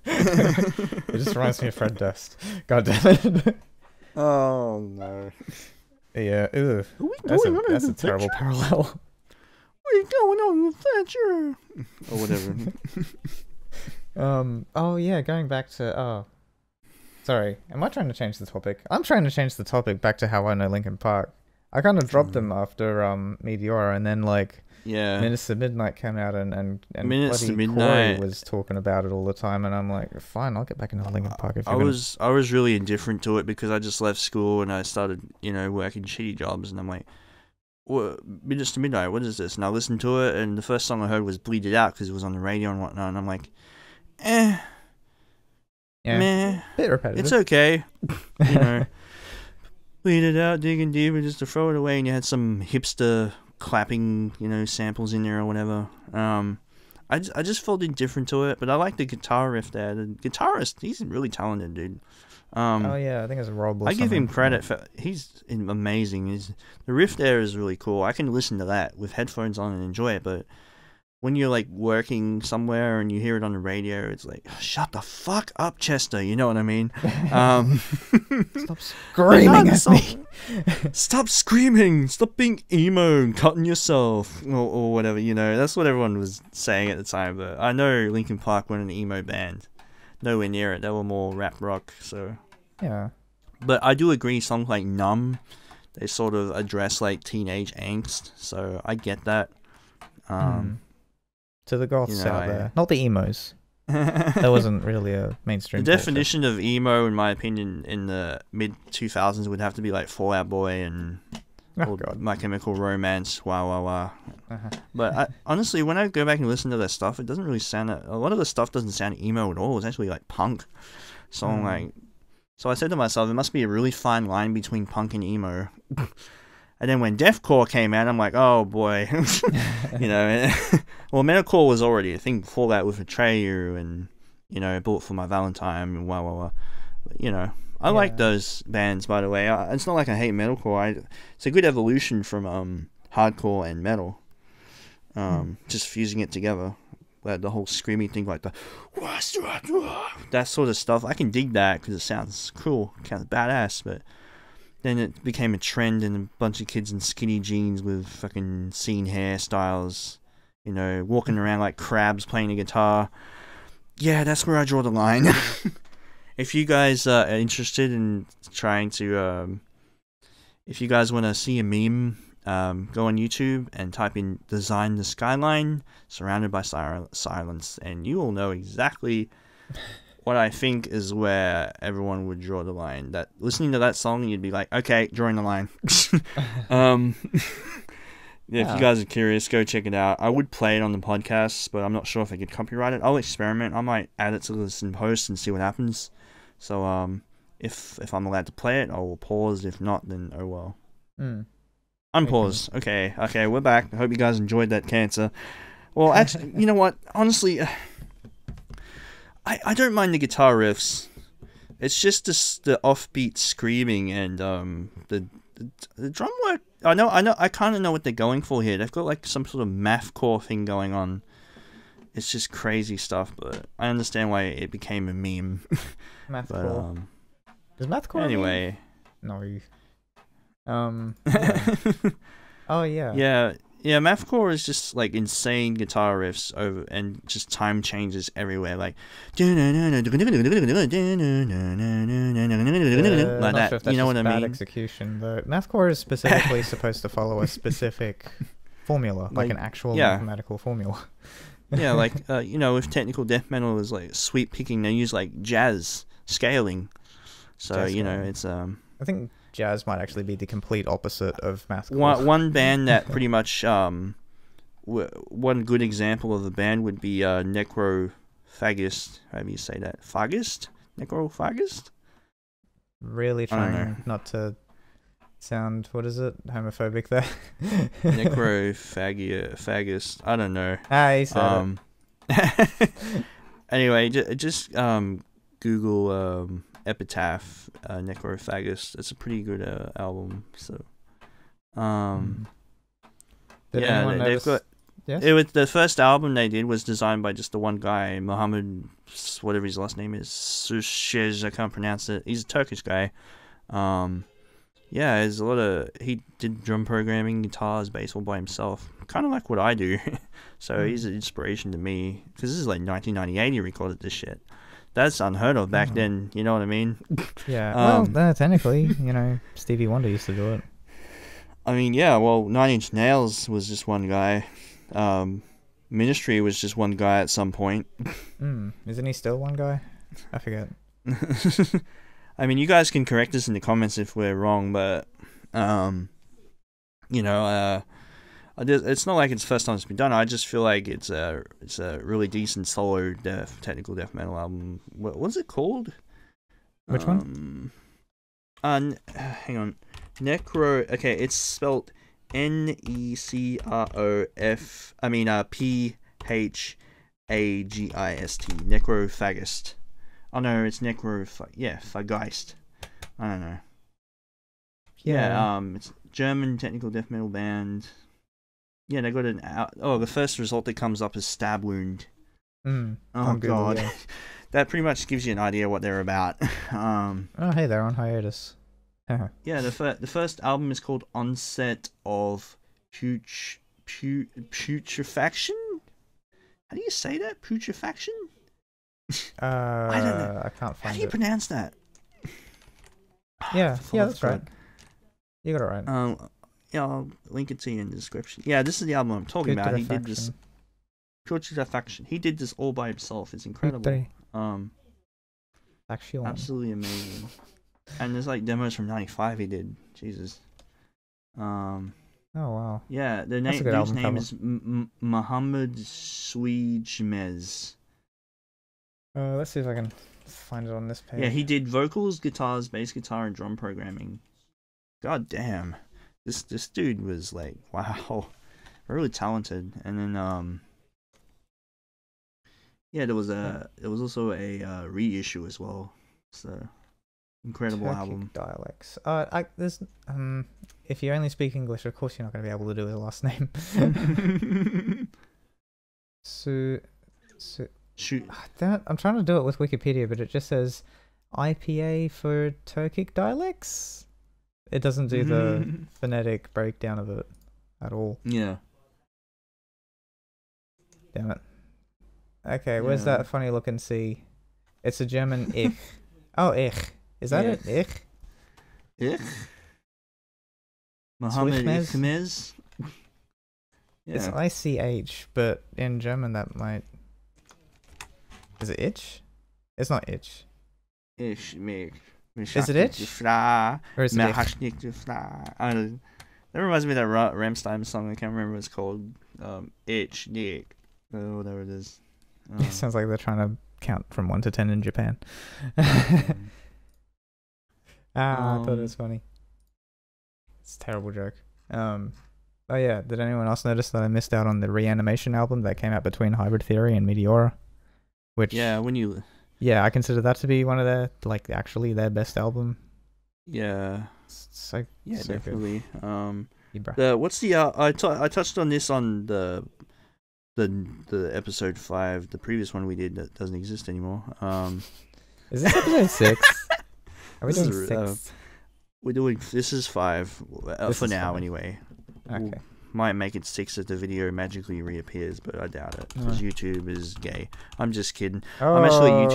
It just reminds me of Fred Durst. God damn it. Oh no. Yeah. Ew. That's a terrible parallel. We're going on an adventure. Or whatever. Oh yeah, going back to sorry, am I trying to change the topic? I'm trying to change the topic back to how I know Linkin Park. I kind of dropped them after Meteora, and then Minutes to Midnight came out, and Minutes to bloody Midnight Corey was talking about it all the time, and I'm like, fine, I'll get back into Linkin Park. If I was really indifferent to it because I just left school and I started working shitty jobs, and I'm like, Minutes to Midnight, what is this? And I listened to it, and the first song I heard was Bleed It Out because it was on the radio and whatnot, and I'm like, yeah, meh, bit repetitive. It's okay, Bleed it out, digging deeper, just to throw it away, and you had some hipster clapping, samples in there or whatever. I just felt indifferent to it, but I like the guitar riff there. The guitarist, he's really talented, dude. Oh yeah, I think it's Rob. I give him credit for he's amazing. The riff there is really cool. I can listen to that with headphones on and enjoy it, but when you're like working somewhere and you hear it on the radio, it's like, shut the fuck up, Chester. You know what I mean? Stop screaming at me. Stop screaming. Stop being emo and cutting yourself or whatever. That's what everyone was saying at the time. But I know Linkin Park weren't an emo band. Nowhere near it. They were more rap rock. So yeah. But I do agree. Songs like Numb, they sort of address like teenage angst. So I get that. To the goths out there, not the emos. That wasn't really a mainstream. The definition of emo, in my opinion, in the mid 2000s would have to be like Fall Out Boy and My Chemical Romance. Wow. But honestly, when I go back and listen to their stuff, it doesn't really sound. A lot of the stuff doesn't sound emo at all. It's actually like punk. So I'm like, so I said to myself, there must be a really fine line between punk and emo. And then when deathcore came out, I'm like, oh boy, well, metalcore was already a thing before that with Atreyu and Bullet for My Valentine and wow. I like those bands, by the way. It's not like I hate metalcore. It's a good evolution from hardcore and metal. Just fusing it together, like the whole screaming thing, like that sort of stuff. I can dig that because it sounds cool, kind of badass, but. Then it became a trend, and a bunch of kids in skinny jeans with fucking scene hairstyles, walking around like crabs playing a guitar. Yeah, that's where I draw the line. If you guys are interested in trying to, if you guys want to see a meme, go on YouTube and type in "Design the Skyline Surrounded by Silence," and you will know exactly what I think is where everyone would draw the line. That listening to that song, you'd be like, okay, drawing the line. If you guys are curious, go check it out. I would play it on the podcast, but I'm not sure if I could copyright it. I'll experiment. I might add it to this in post and see what happens. So if I'm allowed to play it, I will pause. If not, then oh well. Unpause. Okay, we're back. I hope you guys enjoyed that cancer. Well, actually, you know what? Honestly, I don't mind the guitar riffs. It's just the offbeat screaming and the drum work. I kind of know what they're going for here. They've got like some sort of mathcore thing going on. It's just crazy stuff, but I understand why it became a meme. Mathcore. Does mathcore anyway? No. Yeah. Oh yeah. Yeah, mathcore is just like insane guitar riffs over and just time changes everywhere, like like that. Sure, you know what I mean? Bad execution. The mathcore is specifically supposed to follow a specific formula, like an actual mathematical formula. Yeah, like with technical death metal is like sweep picking. They use like jazz scaling, so it's I think jazz might actually be the complete opposite of mathcore. One band that pretty much one good example of a band would be Necrophagist. How do you say that? Phagist? Necrophagist? Really trying not to sound, what is it, homophobic there? Necrophagist. I don't know. He said Anyway, just Google Epitaph Necrophagist. It's a pretty good album. So, they've got. Yes? It was the first album they did was designed by just the one guy, Mohammed, whatever his last name is, Sushez, I can't pronounce it. He's a Turkish guy. There's a lot of, he did drum programming, guitars, bass all by himself, kind of like what I do. So he's an inspiration to me, because this is like 1998 he recorded this shit. That's unheard of back then, you know what I mean? Yeah, technically, Stevie Wonder used to do it. I mean, yeah, well, 9 Inch Nails was just one guy. Ministry was just one guy at some point. Isn't he still one guy? I forget. I mean, you guys can correct us in the comments if we're wrong, but it's not like it's the first time it's been done. I just feel like it's a really decent solo technical death metal album. What's it called? Which one? Hang on. Necro. Okay, it's spelled Necrof. Phagist. Necrophagist. Oh no, it's Phagist. I don't know. Yeah, it's German technical death metal band. Yeah, they got the first result that comes up is Stab Wound. Oh god. Yeah. That pretty much gives you an idea what they're about. Hey, they're on hiatus. Yeah, the first album is called Onset of Putrefaction? How do you say that? Putrefaction? I don't know. I can't find it. How do you pronounce that? Yeah, that's right. You got it right. I'll link it to you in the description. Yeah, this is the album I'm talking about. He did this. Putrefaction. He did this all by himself. It's incredible. Absolutely amazing. And there's like demos from '95 he did. Jesus. Oh wow. Yeah, the dude's name is Mohammed Sweejmez. Let's see if I can find it on this page. Yeah, he did vocals, guitars, bass guitar, and drum programming. God damn, this dude was like, wow, really talented. And then there was also a reissue as well. So incredible Turkic album. Dialects. If you only speak English, of course you're not going to be able to do his last name. Shoot. I'm trying to do it with Wikipedia, but it just says IPA for Turkic dialects. It doesn't do the phonetic breakdown of it at all. Yeah. Damn it. Okay, where's that funny looking C? It's a German ich. Oh, ich. Is that it? Ich? Ich? Mohammed Ichmez? Yeah. It's ICH, but in German that might... Is it itch? It's not itch. Ich, mich. Is it itch? Or is it ich? That reminds me of that Rammstein song. I can't remember what it's called. Itch, Nick. Whatever it is. It sounds like they're trying to count from 1 to 10 in Japan. I thought it was funny. It's a terrible joke. Oh yeah, did anyone else notice that I missed out on the Reanimation album that came out between Hybrid Theory and Meteora? Which I consider that to be one of their actually their best album. Yeah. So definitely. Good. What's the I touched on this on the episode 5, the previous one we did that doesn't exist anymore. Is this episode 6? Are we doing 6? This is 5 for now 5. Anyway. Okay. Might make it 6 if the video magically reappears, but I doubt it because YouTube is gay. I'm just kidding. I'm actually a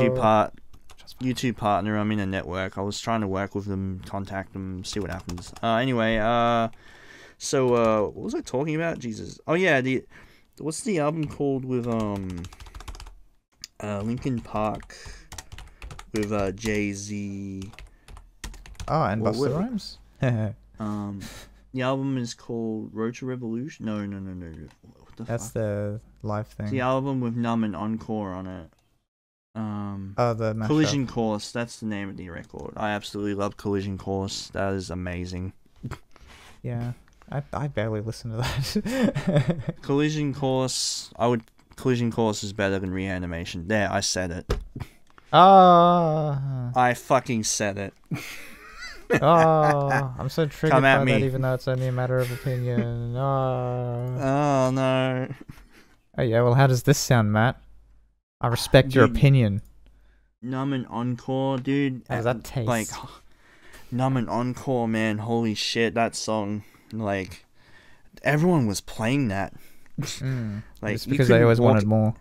YouTube partner. I'm in a network. I was trying to work with them, contact them, see what happens. Anyway, so what was I talking about? Jesus. Oh yeah, what's the album called with Linkin Park with Jay-Z? Oh, and Busta Rhymes. The album is called Road to Revolution. No. That's the live thing. It's the album with Numb and Encore on it. The mashup. Collision Course. That's the name of the record. I absolutely love Collision Course. That is amazing. Yeah, I barely listen to that. Collision Course. I would Collision Course is better than Reanimation. There, I said it. I fucking said it. I'm so triggered by me. that, even though it's only a matter of opinion. Oh, no. Oh, yeah, well, how does this sound, Matt? I respect your opinion. Numb and Encore, dude. How does that taste? Like, Numb and Encore, man. Holy shit, that song. Like, everyone was playing that. Like, it's because they always wanted more.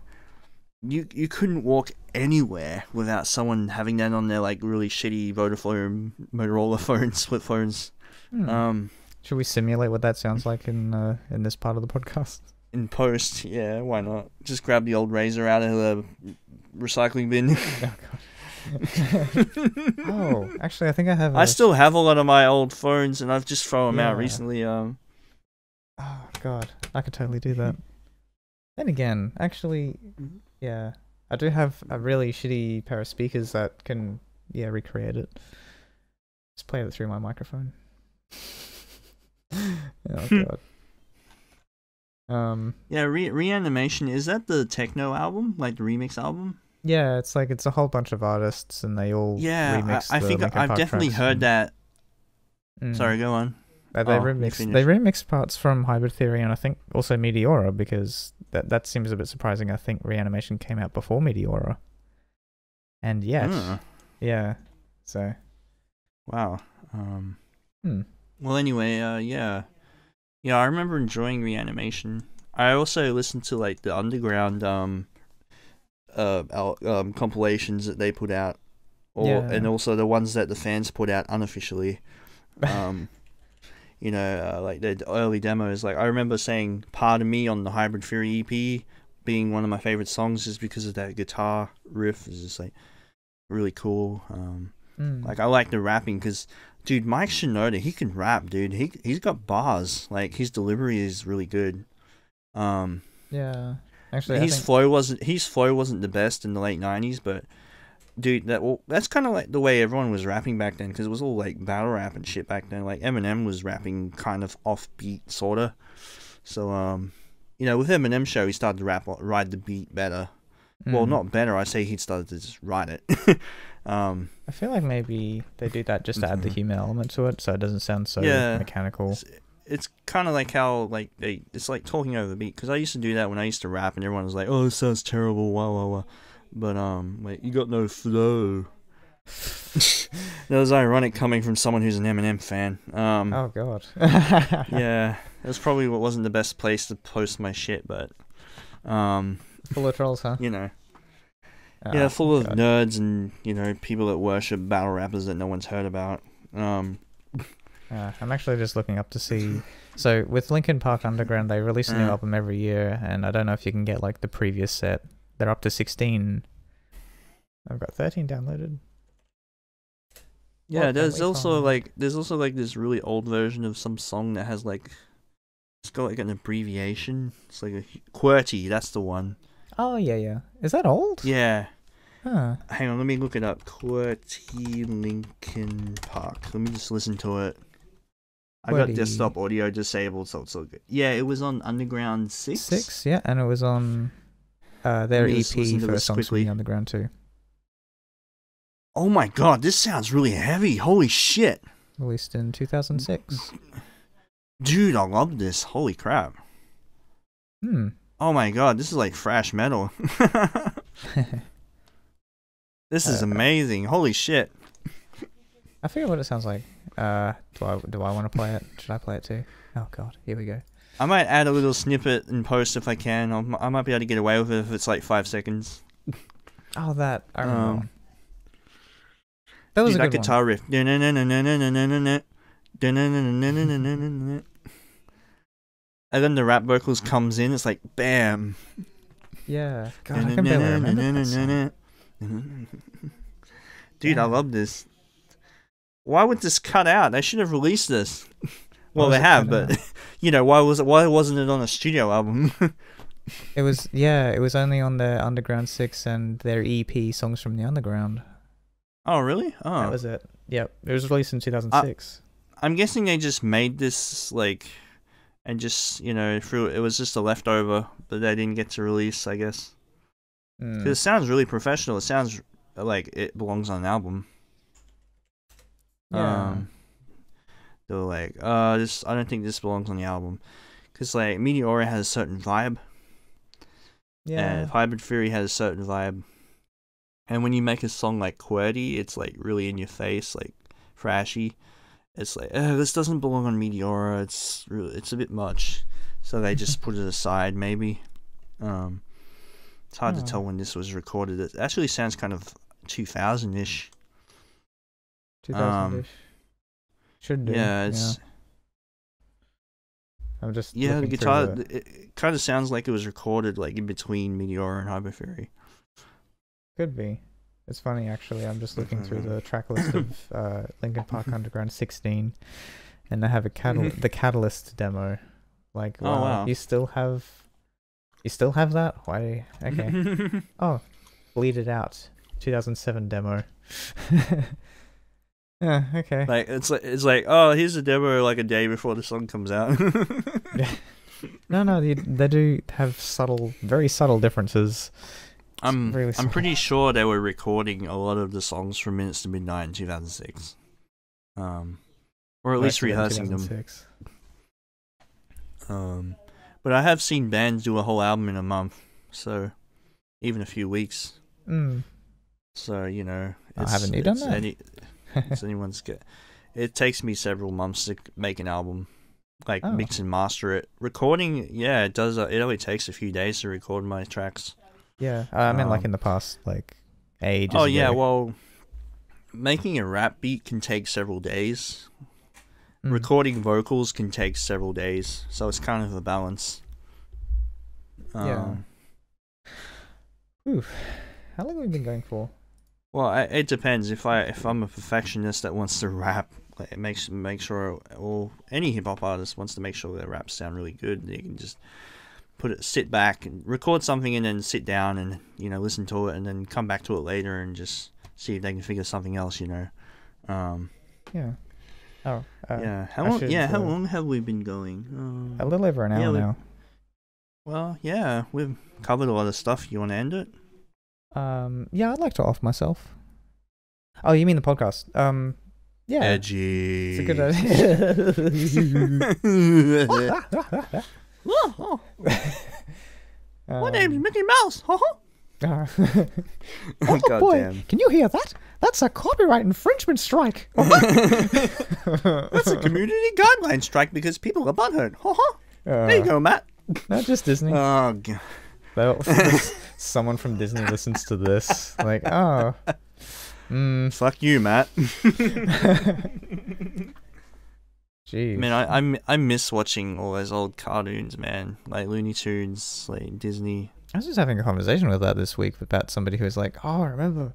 You couldn't walk anywhere without someone having that on their like really shitty Vodafone, Motorola phones, flip phones. Should we simulate what that sounds like in this part of the podcast? In post, yeah, why not? Just grab the old Razor out of the recycling bin. Oh, actually, I think I have. I still have a lot of my old phones, and I've just thrown them out recently. Oh God, I could totally do that. Then again, actually, yeah, I do have a really shitty pair of speakers that can, recreate it. Just play it through my microphone. Oh God. Reanimation, is that the techno album, like the remix album? Yeah, it's a whole bunch of artists and they all remix. I think I've definitely heard that. Sorry, go on. They remix parts from Hybrid Theory and I think also Meteora, because that seems a bit surprising. I think Reanimation came out before Meteora. And yet, so. Wow. Well, anyway, I remember enjoying Reanimation. I also listened to like the underground compilations that they put out, and also the ones that the fans put out unofficially. Like the early demos. Like I remember saying "Pardon Me" on the Hybrid Theory EP being one of my favorite songs, just because of that guitar riff. Is just like really cool. Like I like the rapping because, dude, Mike Shinoda, he can rap, dude. He's got bars. Like his delivery is really good. Yeah, actually, his flow wasn't the best in the late '90s, but dude, that's kind of like the way everyone was rapping back then, because it was all like battle rap and shit back then. Like Eminem was rapping kind of offbeat, sorta. So with Eminem show, he started to ride the beat better. Well, not better. I say he started to just ride it. I feel like maybe they do that just to add the human element to it, so it doesn't sound so mechanical. It's kind of like how it's like talking over the beat, because I used to do that when I used to rap, and everyone was like, "Oh, this sounds terrible, wow, wow, wow." But like, you got no flow. That was ironic coming from someone who's an Eminem fan. Oh God. Yeah, that's probably what wasn't the best place to post my shit, but full of trolls, huh? Yeah, full of nerds and people that worship battle rappers that no one's heard about. I'm actually just looking up to see. So with Linkin Park Underground, they release a new album every year, and I don't know if you can get like the previous set. They're up to 16. I've got 13 downloaded. Yeah, there's also like this really old version of some song that has like, it's got like an abbreviation. It's like a QWERTY. That's the one. Oh yeah. Is that old? Yeah. Huh. Hang on, let me look it up. QWERTY Linkin Park. Let me just listen to it. I got desktop audio disabled, so it's all good. Yeah, it was on Underground 6. 6, yeah, and it was on their EP for Songs from the Underground too. Oh my god, this sounds really heavy. Holy shit. Released in 2006. Dude, I love this. Holy crap. Oh my god, this is like thrash metal. This is amazing. Holy shit. I forget what it sounds like. Do I want to play it? Should I play it too? Oh god, here we go. I might add a little snippet in post if I can. I might be able to get away with it if it's like 5 seconds. Oh, that. I remember. That was a good guitar one. riff. And then the rap vocals comes in. It's like bam. Yeah. God, I can barely remember that song. Dude, I love this. Why would this cut out? They should have released this. Well, they have, but why wasn't it on a studio album? It was only on their Underground 6 and their EP Songs from the Underground. Oh, really? Oh. That was it. Yep. It was released in 2006. I'm guessing they just made this like and just it was just a leftover, but they didn't get to release, I guess. Because it sounds really professional. It sounds like it belongs on an album. Yeah. They were like, this. I don't think this belongs on the album, because like Meteora has a certain vibe. Yeah. And Hybrid Theory has a certain vibe. And when you make a song like QWERTY, it's like really in your face, like thrashy. It's like, this doesn't belong on Meteora. It's a bit much. So they just put it aside, maybe. It's hard to tell when this was recorded. It actually sounds kind of 2000-ish. 2000-ish. Should do. Yeah, it's... I'm just the guitar, it kind of sounds like it was recorded like in between Meteora and Hybrid Theory. Could be. It's funny, actually. I'm just looking through the track list of Linkin Park Underground 16, and I have the Catalyst demo. Like, wow. You still have that? Why? Okay. Oh, Bleed It Out, 2007 demo. Yeah, okay. Like it's like oh, here's a demo like a day before the song comes out. No, they do have very subtle differences. I'm pretty sure they were recording a lot of the songs from Minutes to Midnight in 2006, or at least rehearsing them. But I have seen bands do a whole album in a month, so even a few weeks. So haven't you done that? It's anyone's get. It takes me several months to make an album, like mix and master it. Recording, yeah, it does. It only takes a few days to record my tracks. Yeah, I mean, like in the past, like ages. Oh ago. yeah, well, making a rap beat can take several days. Recording vocals can take several days, so it's kind of a balance. Yeah. Oof. How long have we been going for? Well, it depends. If I'm a perfectionist that wants to rap, like, make sure, or any hip hop artist wants to make sure their raps sound really good, they can just sit back and record something, and then sit down and listen to it, and then come back to it later and just see if they can figure something else. Yeah. Oh. Yeah. How long have we been going? A little over an hour now. Well, yeah, we've covered a lot of stuff. You want to end it? Yeah, I'd like to off myself. Oh, you mean the podcast? Yeah. Edgy. It's a good idea. My name's Mickey Mouse. Oh boy, damn. Can you hear that? That's a copyright infringement strike. That's a community guideline strike because people are butthurt. There you go, Matt. Not just Disney. Oh, God. Someone from Disney listens to this. Like, oh. Fuck you, Matt. Jeez. Man, I miss watching all those old cartoons, man. Like Looney Tunes, like Disney. I was just having a conversation with that this week about somebody who was like, "Oh, I remember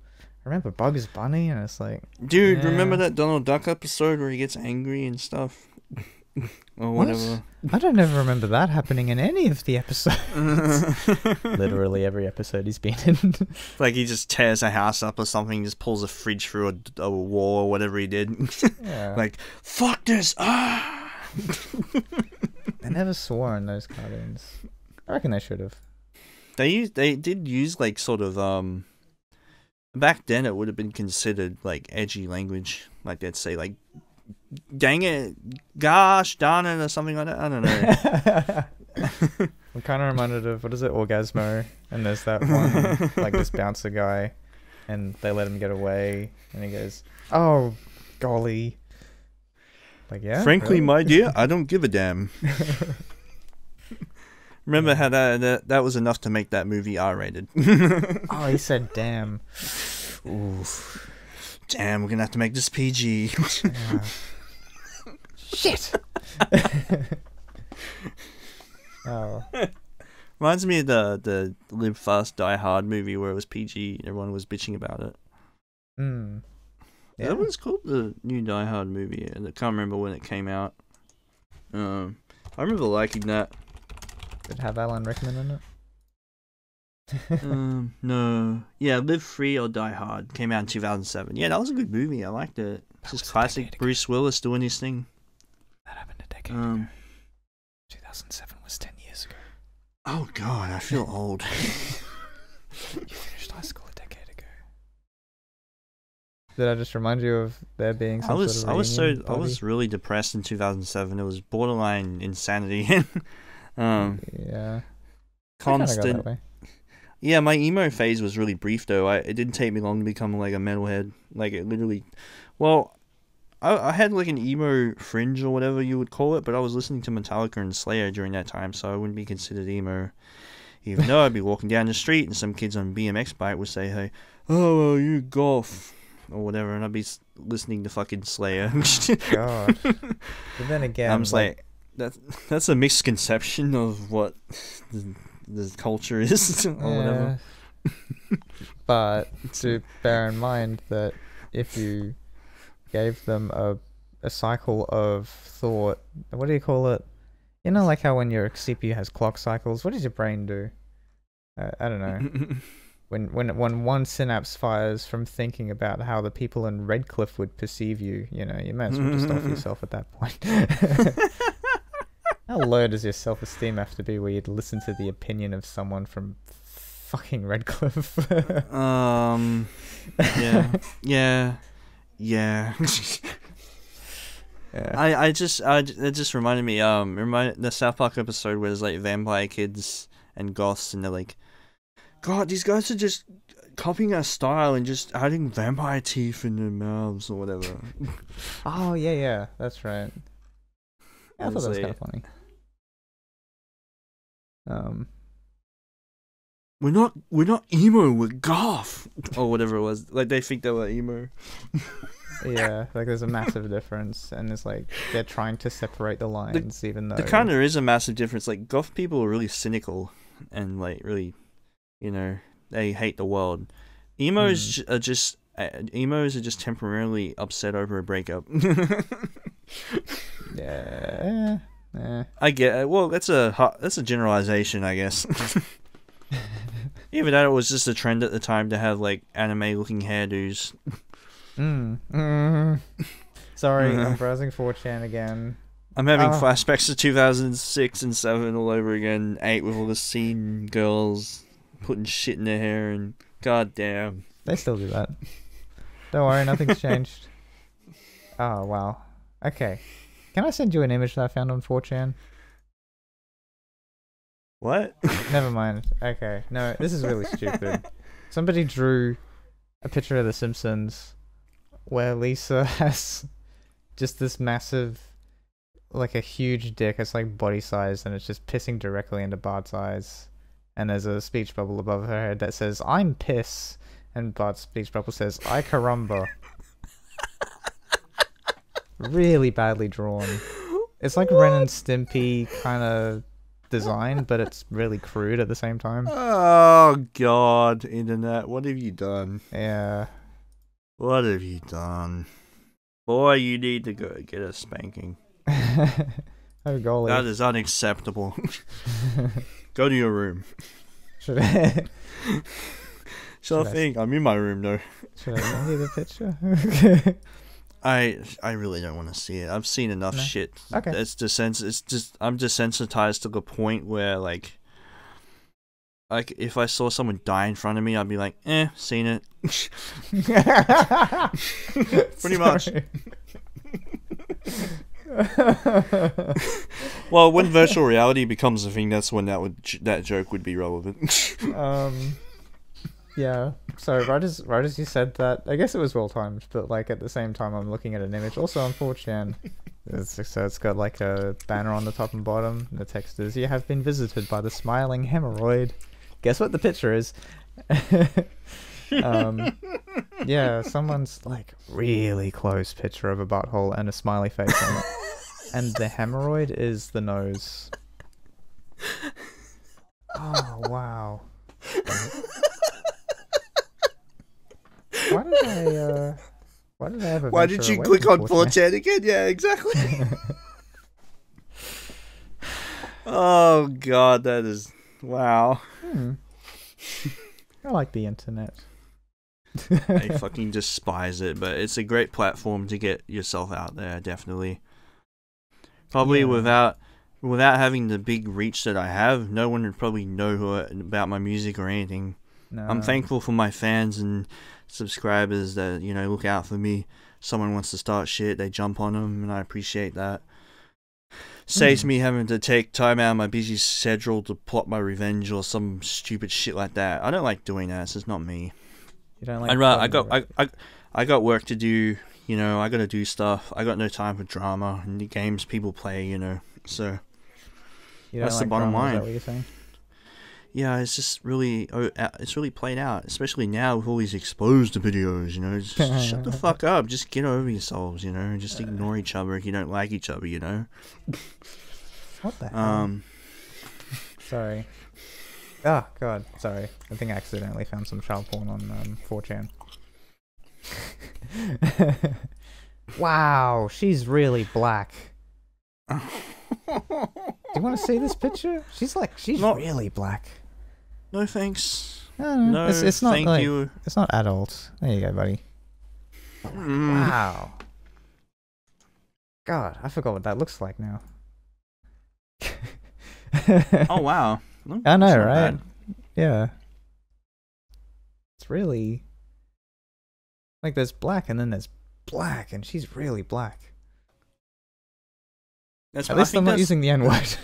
Bugs Bunny," and it's like, dude, remember that Donald Duck episode where he gets angry and stuff, or whatever. I don't ever remember that happening in any of the episodes. Literally every episode he's been in. Like he just tears a house up or something, just pulls a fridge through a wall or whatever he did. Yeah. Like, fuck this! Ah! They never swore in those cartoons. I reckon they should have. They did use like sort of back then it would have been considered like edgy language. Like they'd say like, dang it, gosh, darn it, or something like that. I don't know. I'm kind of reminded of, what is it, Orgasmo? And there's that one, like this bouncer guy, and they let him get away, and he goes, "Oh, golly." Like, yeah? Frankly, really? my dear, I don't give a damn. Remember how that was enough to make that movie R-rated. Oh, he said damn. Oof. Damn, we're gonna have to make this PG. Shit. Oh. Reminds me of the Live Fast Die Hard movie where it was PG and everyone was bitching about it. Yeah. That was called the new Die Hard movie, and I can't remember when it came out. I remember liking that. Did it have Alan Rickman in it? No. Yeah, Live Free or Die Hard came out in 2007. Yeah, that was a good movie. I liked it. It's just classic Bruce Willis doing his thing. That happened a decade ago. 2007 was 10 years ago. Oh God, I feel old. You finished high school a decade ago. Did I just remind you of there being some sort of I party? was really depressed in 2007. It was borderline insanity. Yeah. Constant. Yeah, my emo phase was really brief though. It didn't take me long to become like a metalhead. Like it literally, well, I had like an emo fringe or whatever you would call it, but I was listening to Metallica and Slayer during that time, so I wouldn't be considered emo. Even though I'd be walking down the street and some kids on a BMX bike would say, "Hey, oh, you golf," or whatever, and I'd be listening to fucking Slayer. God. But then again, I'm just like that's a misconception of what the culture is, or whatever. But to bear in mind that if you gave them a cycle of thought, what do you call it? You know, like how when your CPU has clock cycles, what does your brain do? I don't know. When one synapse fires from thinking about how the people in Redcliffe would perceive you, you know, you might as well just off yourself at that point. How low does your self-esteem have to be where you'd listen to the opinion of someone from fucking Redcliffe? Yeah. Yeah. It just reminded me, the South Park episode where there's like vampire kids and goths, and they're like, God, these guys are just copying our style and just adding vampire teeth in their mouths or whatever. Oh yeah, that's right. I thought that was kind of funny. We're not emo, we're goth, or whatever it was. Like they think they were emo. Yeah, like there's a massive difference, and it's like they're trying to separate the lines, even though there kind of is a massive difference. Like goth people are really cynical and like really, you know, they hate the world. Emos are just temporarily upset over a breakup. Yeah. I get it. Well, that's a generalization, I guess. Even that, it was just a trend at the time to have like anime-looking hairdos. Sorry, I'm browsing 4chan again. I'm having flashbacks to 2006 and 7 all over again. 8 with all the scene girls putting shit in their hair, and goddamn, they still do that. Don't worry, nothing's changed. Oh wow. Okay, can I send you an image that I found on 4chan? What? Never mind. Okay, no, this is really stupid. Somebody drew a picture of The Simpsons where Lisa has just this massive, like a huge dick. It's like body size, and it's just pissing directly into Bart's eyes. And there's a speech bubble above her head that says, "I'm piss," and Bart's speech bubble says, "I caramba." Really badly drawn. It's like Ren and Stimpy kind of design, but it's really crude at the same time. Oh God, internet, what have you done? Yeah. What have you done? Boy, you need to go get a spanking. Oh golly. That is unacceptable. Go to your room. Should I? Sure thing. I'm in my room though. Should I send you the picture? I really don't want to see it. I've seen enough shit. Okay. I'm desensitized to the point where like if I saw someone die in front of me, I'd be like, seen it. Pretty much. Well, when virtual reality becomes a thing, that's when that joke would be relevant. Yeah. So right as you said that, I guess it was well timed, but like at the same time, I'm looking at an image also on 4chan. So it's got like a banner on the top and bottom. The text is, "You have been visited by the smiling hemorrhoid." Guess what the picture is? Yeah, someone's like really close picture of a butthole and a smiley face on it, and the hemorrhoid is the nose. Oh wow. Why did I have a Why did you click on 4chan again? Yeah, exactly. Oh God, that is wow. I like the internet. I fucking despise it, but it's a great platform to get yourself out there, definitely. Probably without without having the big reach that I have, no one would probably know about my music or anything. No. I'm thankful for my fans and subscribers that, you know, look out for me. Someone wants to start shit, they jump on them, and I appreciate that. Saves me having to take time out of my busy schedule to plot my revenge or some stupid shit like that. I don't like doing that. It's just not me. You don't like? I got work to do. You know, I gotta do stuff. I got no time for drama and the games people play. You know, so that's the bottom line. Is that what you're saying? Yeah, it's just really, it's really played out, especially now with all these exposed videos, you know, just shut the fuck up, just get over yourselves, you know, just ignore each other if you don't like each other, you know. What the hell? Sorry. Oh, God, sorry. I think I accidentally found some child porn on 4chan. Wow, she's really black. Do you want to see this picture? She's really black. No thanks. No, it's not thank you. It's not adult. There you go, buddy. Wow. God, I forgot what that looks like now. Oh wow. I know, right? Bad. Yeah. It's really like there's black and then there's black, and she's really black. At least I'm not using the N-word.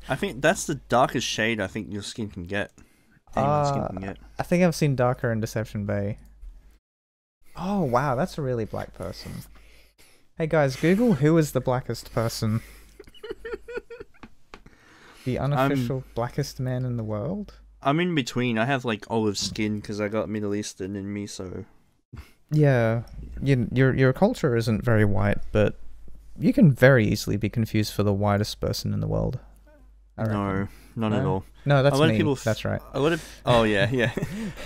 I think that's the darkest shade I think your skin can get. I think I've seen darker in Deception Bay. Oh wow, that's a really black person. Hey guys, Google who is the blackest person. The unofficial blackest man in the world? I'm in between. I have like olive skin because I got Middle Eastern in me, so... Yeah, your culture isn't very white, but you can very easily be confused for the whitest person in the world. No, not at all. No, that's me. That's right. Oh yeah.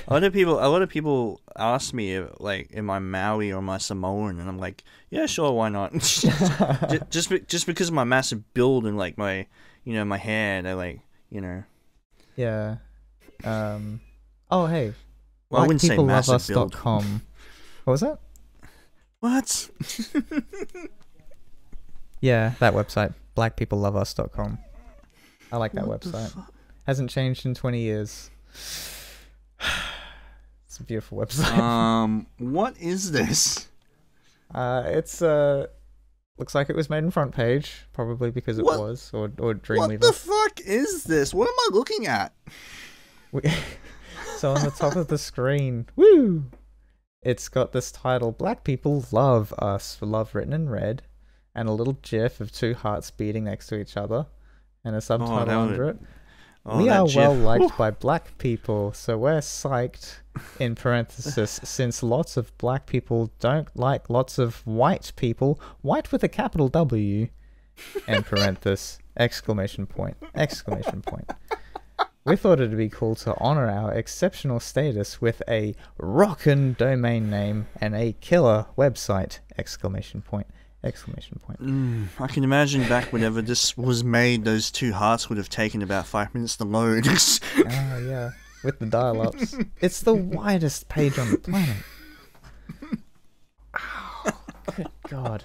A lot of people ask me if, like, am I Maori or am I Samoan, and I'm like, yeah, sure, why not? just because of my massive build and like my, you know, my hair, they like, you know. Yeah. Oh hey. Well, I wouldn't say massive build. What was that? What? Yeah, that website, blackpeopleloveus.com. I like that website. Hasn't changed in 20 years. It's a beautiful website. What is this? It's looks like it was made in front page, probably because it was, or Dreamweaver. What the fuck is this? What am I looking at? So on the top of the screen, woo! It's got this title, Black People Love Us, for love written in red, and a little gif of two hearts beating next to each other, and a subtitle under it. We are well liked by black people, so we're psyched, in parenthesis, since lots of black people don't like lots of white people, white with a capital W, and parenthesis, exclamation point. We thought it'd be cool to honor our exceptional status with a rockin' domain name and a killer website, exclamation point. I can imagine back whenever this was made, those two hearts would have taken about 5 minutes to load. Oh, yeah. With the dial-ups. It's the widest page on the planet. Oh, good God.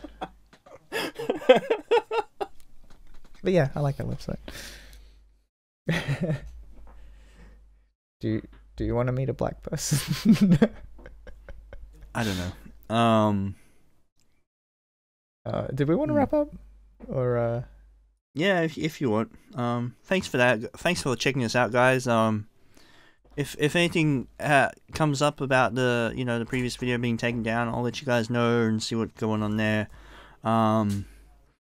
But yeah, I like that website. Do you want to meet a black person? I don't know. Did we want to wrap up? Or yeah, if you want. Thanks for that. Thanks for checking us out, guys. If anything comes up about the previous video being taken down, I'll let you guys know and see what's going on there. I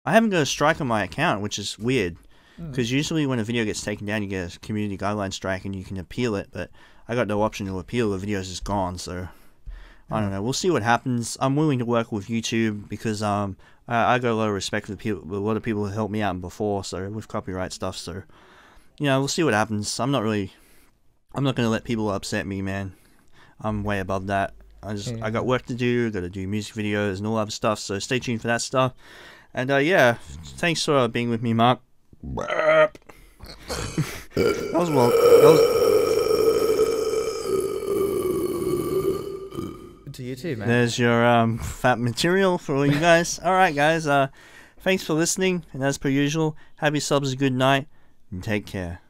haven't got a strike on my account, which is weird, because usually when a video gets taken down, you get a community guideline strike and you can appeal it. But I got no option to appeal. The video's just gone, so. I don't know. We'll see what happens. I'm willing to work with YouTube because I got a lot of respect for people. A lot of people who helped me out before, so with copyright stuff. So, we'll see what happens. I'm not going to let people upset me, man. I'm way above that. I got work to do. Got to do music videos and all other stuff. So stay tuned for that stuff. And yeah, thanks for being with me, Mark. That was to you too, man. There's your fat material for all you guys. All right, guys. Thanks for listening, and as per usual, have yourselves a good night, and take care.